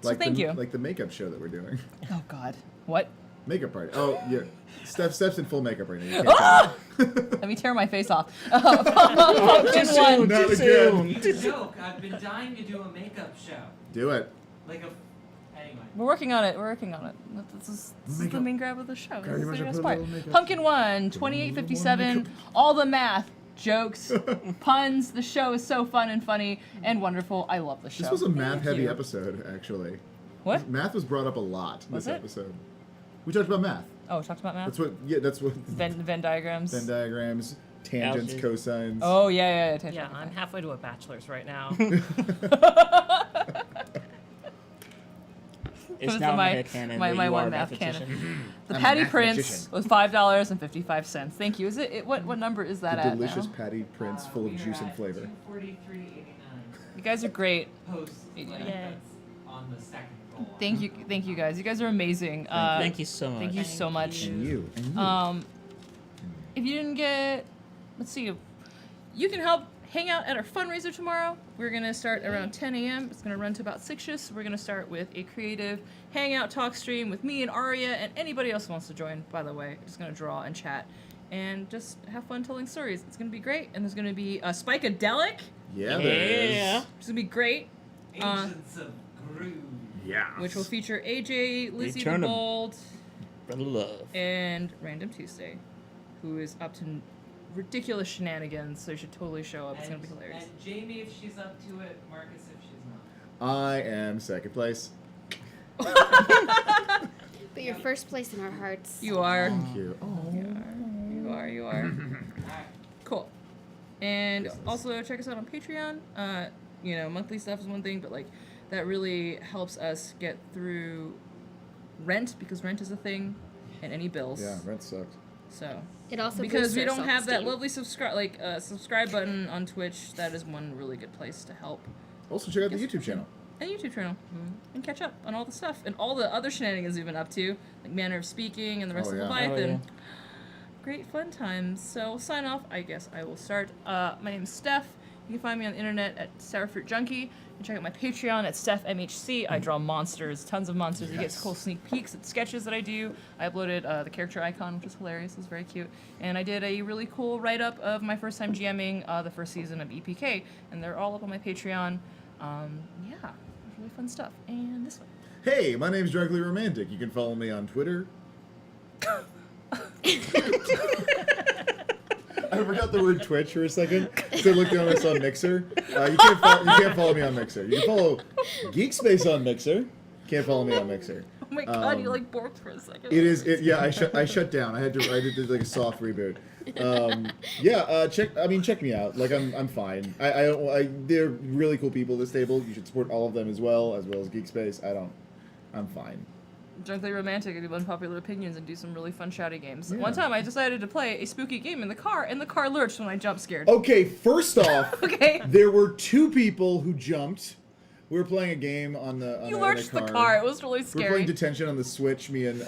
Like thank the, you. Like the makeup show that we're doing. Oh God, what? Makeup party. Oh yeah, Steph's in full makeup right now. You can't Ah! tell. Let me tear my face off. Pumpkin one. Not Too again. soon. Joke. I've been dying to do a makeup show. Do it. Like a. Anyway. We're working on it. We're working on it. This is the Makeup. main grab of the show. Grab your This is the measure, best put a part. little makeup. Pumpkin one, a little 2857. makeup. All the math, jokes, puns. The show is so fun and funny and wonderful. I love the show. This was a math-heavy you. episode, actually. What? Math was brought up a lot in Was this it? episode. We talked about math. Oh, talked about math. That's what. Yeah, that's what. Venn diagrams. Venn diagrams, tangents, Algebra. cosines. Oh yeah. Yeah, I'm halfway to a bachelor's right now. It's Those now are my- my headcanon my that you one are a math mathematician. The I'm a Patty mathematician. Prince was $5.55. Thank you. Is it? What number is that The at delicious now? patty prince full of We are juice and at flavor. 243.89 You guys are great. post. Yay. That's on the second roll. Thank you guys. You guys are amazing. Thank you so much. Thank you so much. And you. And you. If you didn't get, let's see, you can help hang out at our fundraiser tomorrow. We're gonna start around 10 a.m. It's gonna run to about 6ish. We're gonna start with a creative hangout talk stream with me and Aria and anybody else who wants to join. By the way, just gonna draw and chat and just have fun telling stories. It's gonna be great. And there's gonna be a Spikadelic, yeah, there Yeah. is. which is gonna be great, Ancients of Groove. Yeah. which will feature AJ, Lizzie Return 'em. the Bold, Brother love. and Random Tuesday, who is up to ridiculous shenanigans, so you should totally show up. It's gonna be hilarious. And Jamie, if she's up to it, Marcus, if she's not. I am second place. But you're first place in our hearts. You are. Thank you. Oh. You are. Alright. Cool. And also check us out on Patreon. Monthly stuff is one thing, but like that really helps us get through rent because rent is a thing, and any bills. Yeah, rent sucked. So It also because boosts we our don't have that self-esteem. lovely subscribe button on Twitch, that is one really good place to help. Also, check out the YouTube channel. And YouTube channel, and catch up on all the stuff and all the other shenanigans we've been up to, like Manner of Speaking and the rest Oh, of yeah. Leviathan. Oh, Great fun times. So we'll sign off. I guess I will start. My name is Steph. You can find me on the internet at Sourfruit Junkie. You can check out my Patreon at StephMHC. I draw monsters, tons of monsters. You get Yes. cool sneak peeks at sketches that I do. I uploaded the character icon, which is hilarious. It was very cute. And I did a really cool write-up of my first time GMing the first season of EPK. And they're all up on my Patreon. Yeah, it was really fun stuff. And this one. Hey, my name's Drugly Romantic. You can follow me on Twitter. I forgot the word Twitch for a second, so I looked down and I saw Mixer. You can't follow me on Mixer. You can follow Geekspace on Mixer. Can't follow me on Mixer. Oh my god, you Um, like borked for a second. Yeah, I shut down. I did like a soft reboot. Check me out. Like I'm fine. They're really cool people at this table. You should support all of them as well as Geekspace. I'm fine. Drunkly Romantic, I do unpopular opinions and do some really fun shouty games. Yeah. One time I decided to play a spooky game in the car, and the car lurched when I jump scared. Okay, first off, Okay. there were two people who jumped. We were playing a game on the You in lurched the car. It was really We're scary. playing Detention on the Switch. Me and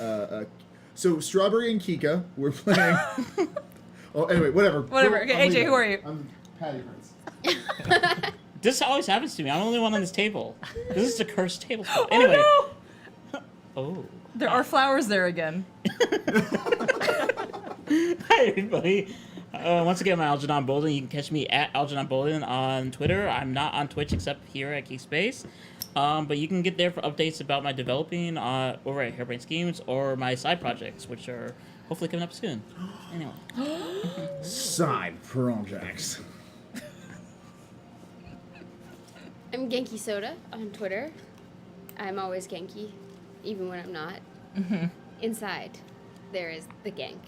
so Strawberry and Kika. We're playing. Oh, anyway, whatever. Whatever. Okay, I'm AJ, leaving. who are you? I'm Patty Prince. This always happens to me. I'm the only one on this table. This is a cursed table. Oh, Anyway. no! Oh. There are flowers there again. Hi, everybody. Once again, I'm Algernon Bolden. You can catch me at Algernon Bolden on Twitter. I'm not on Twitch except here at Geekspace. But you can get there for updates about my developing over at Hairbrain Schemes or my side projects, which are hopefully coming up soon. Anyway. Side projects. I'm Genki Soda on Twitter. I'm always Genki, even when I'm not. Inside, there is the gank.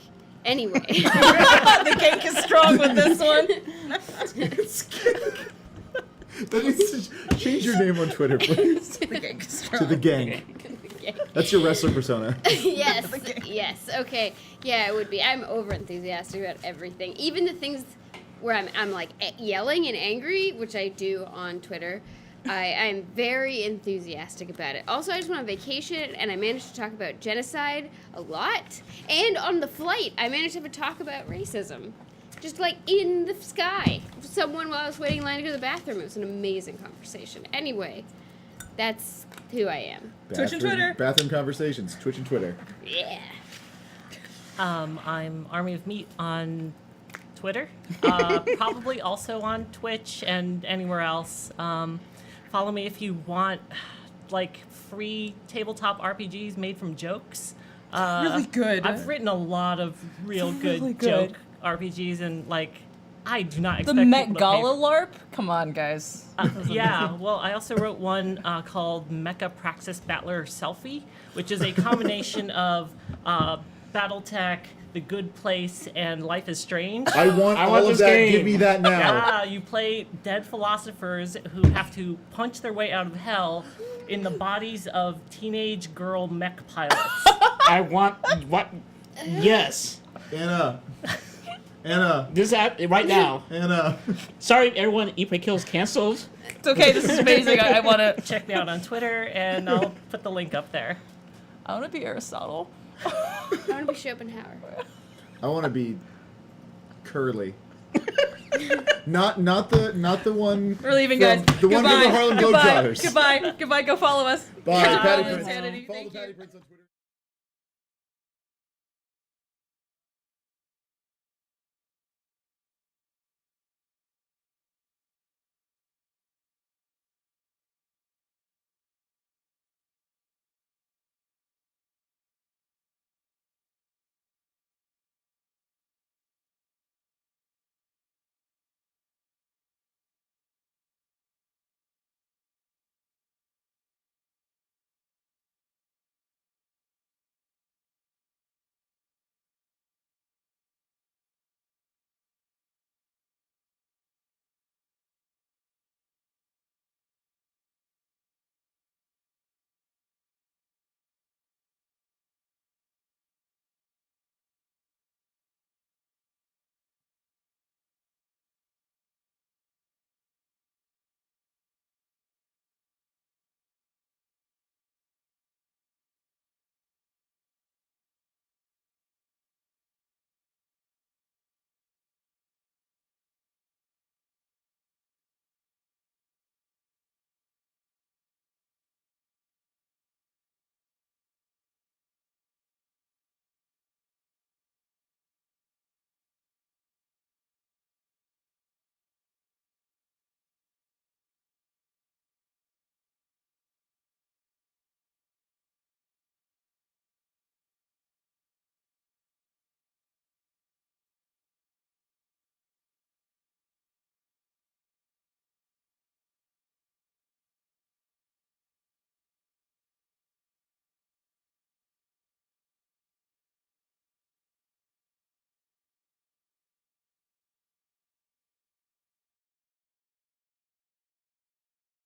Anyway. The gank is strong with this one. That needs to change your name on Twitter, please. The gank is strong. To the gang. That's your wrestler persona. yes. Okay. Yeah, it would be. I'm over enthusiastic about everything, even the things where I'm like yelling and angry, which I do on Twitter. I'm very enthusiastic about it. Also, I just went on vacation and I managed to talk about genocide a lot. And on the flight, I managed to have a talk about racism. Just like in the sky. Someone while I was waiting in line to go to the bathroom. It was an amazing conversation. Anyway, that's who I am. Twitch and Twitter. Bathroom conversations. Twitch and Twitter. Yeah. I'm Army of Meat on Twitter. Probably also on Twitch and anywhere else. Follow me if you want, like, free tabletop RPGs made from jokes. Really good. I've written a lot of real good, really good. joke RPGs, and, like, I do not The expect Met people to Gala pay. LARP? Come on, guys. Yeah, well, I also wrote one called Mecha Praxis Battler Selfie, which is a combination of BattleTech, The Good Place, and Life is Strange. I want all of this that. game. Give me that now. Yeah, you play dead philosophers who have to punch their way out of hell in the bodies of teenage girl mech pilots. I want what? Yes. Anna. This right now. Anna. Sorry, everyone. Eat, Pray, Kill's canceled. It's okay, this is amazing. I want to Check me out on Twitter, and I'll put the link up there. I want to be Aristotle. I want to be Schopenhauer. I want to be Curly. not the one. We're leaving, from- guys. The one from the Harlem Globetrotters. Goodbye. Go follow us. Bye. Patty Bye. Prince. Insanity. Follow Thank the you. Patty Prince on Twitter.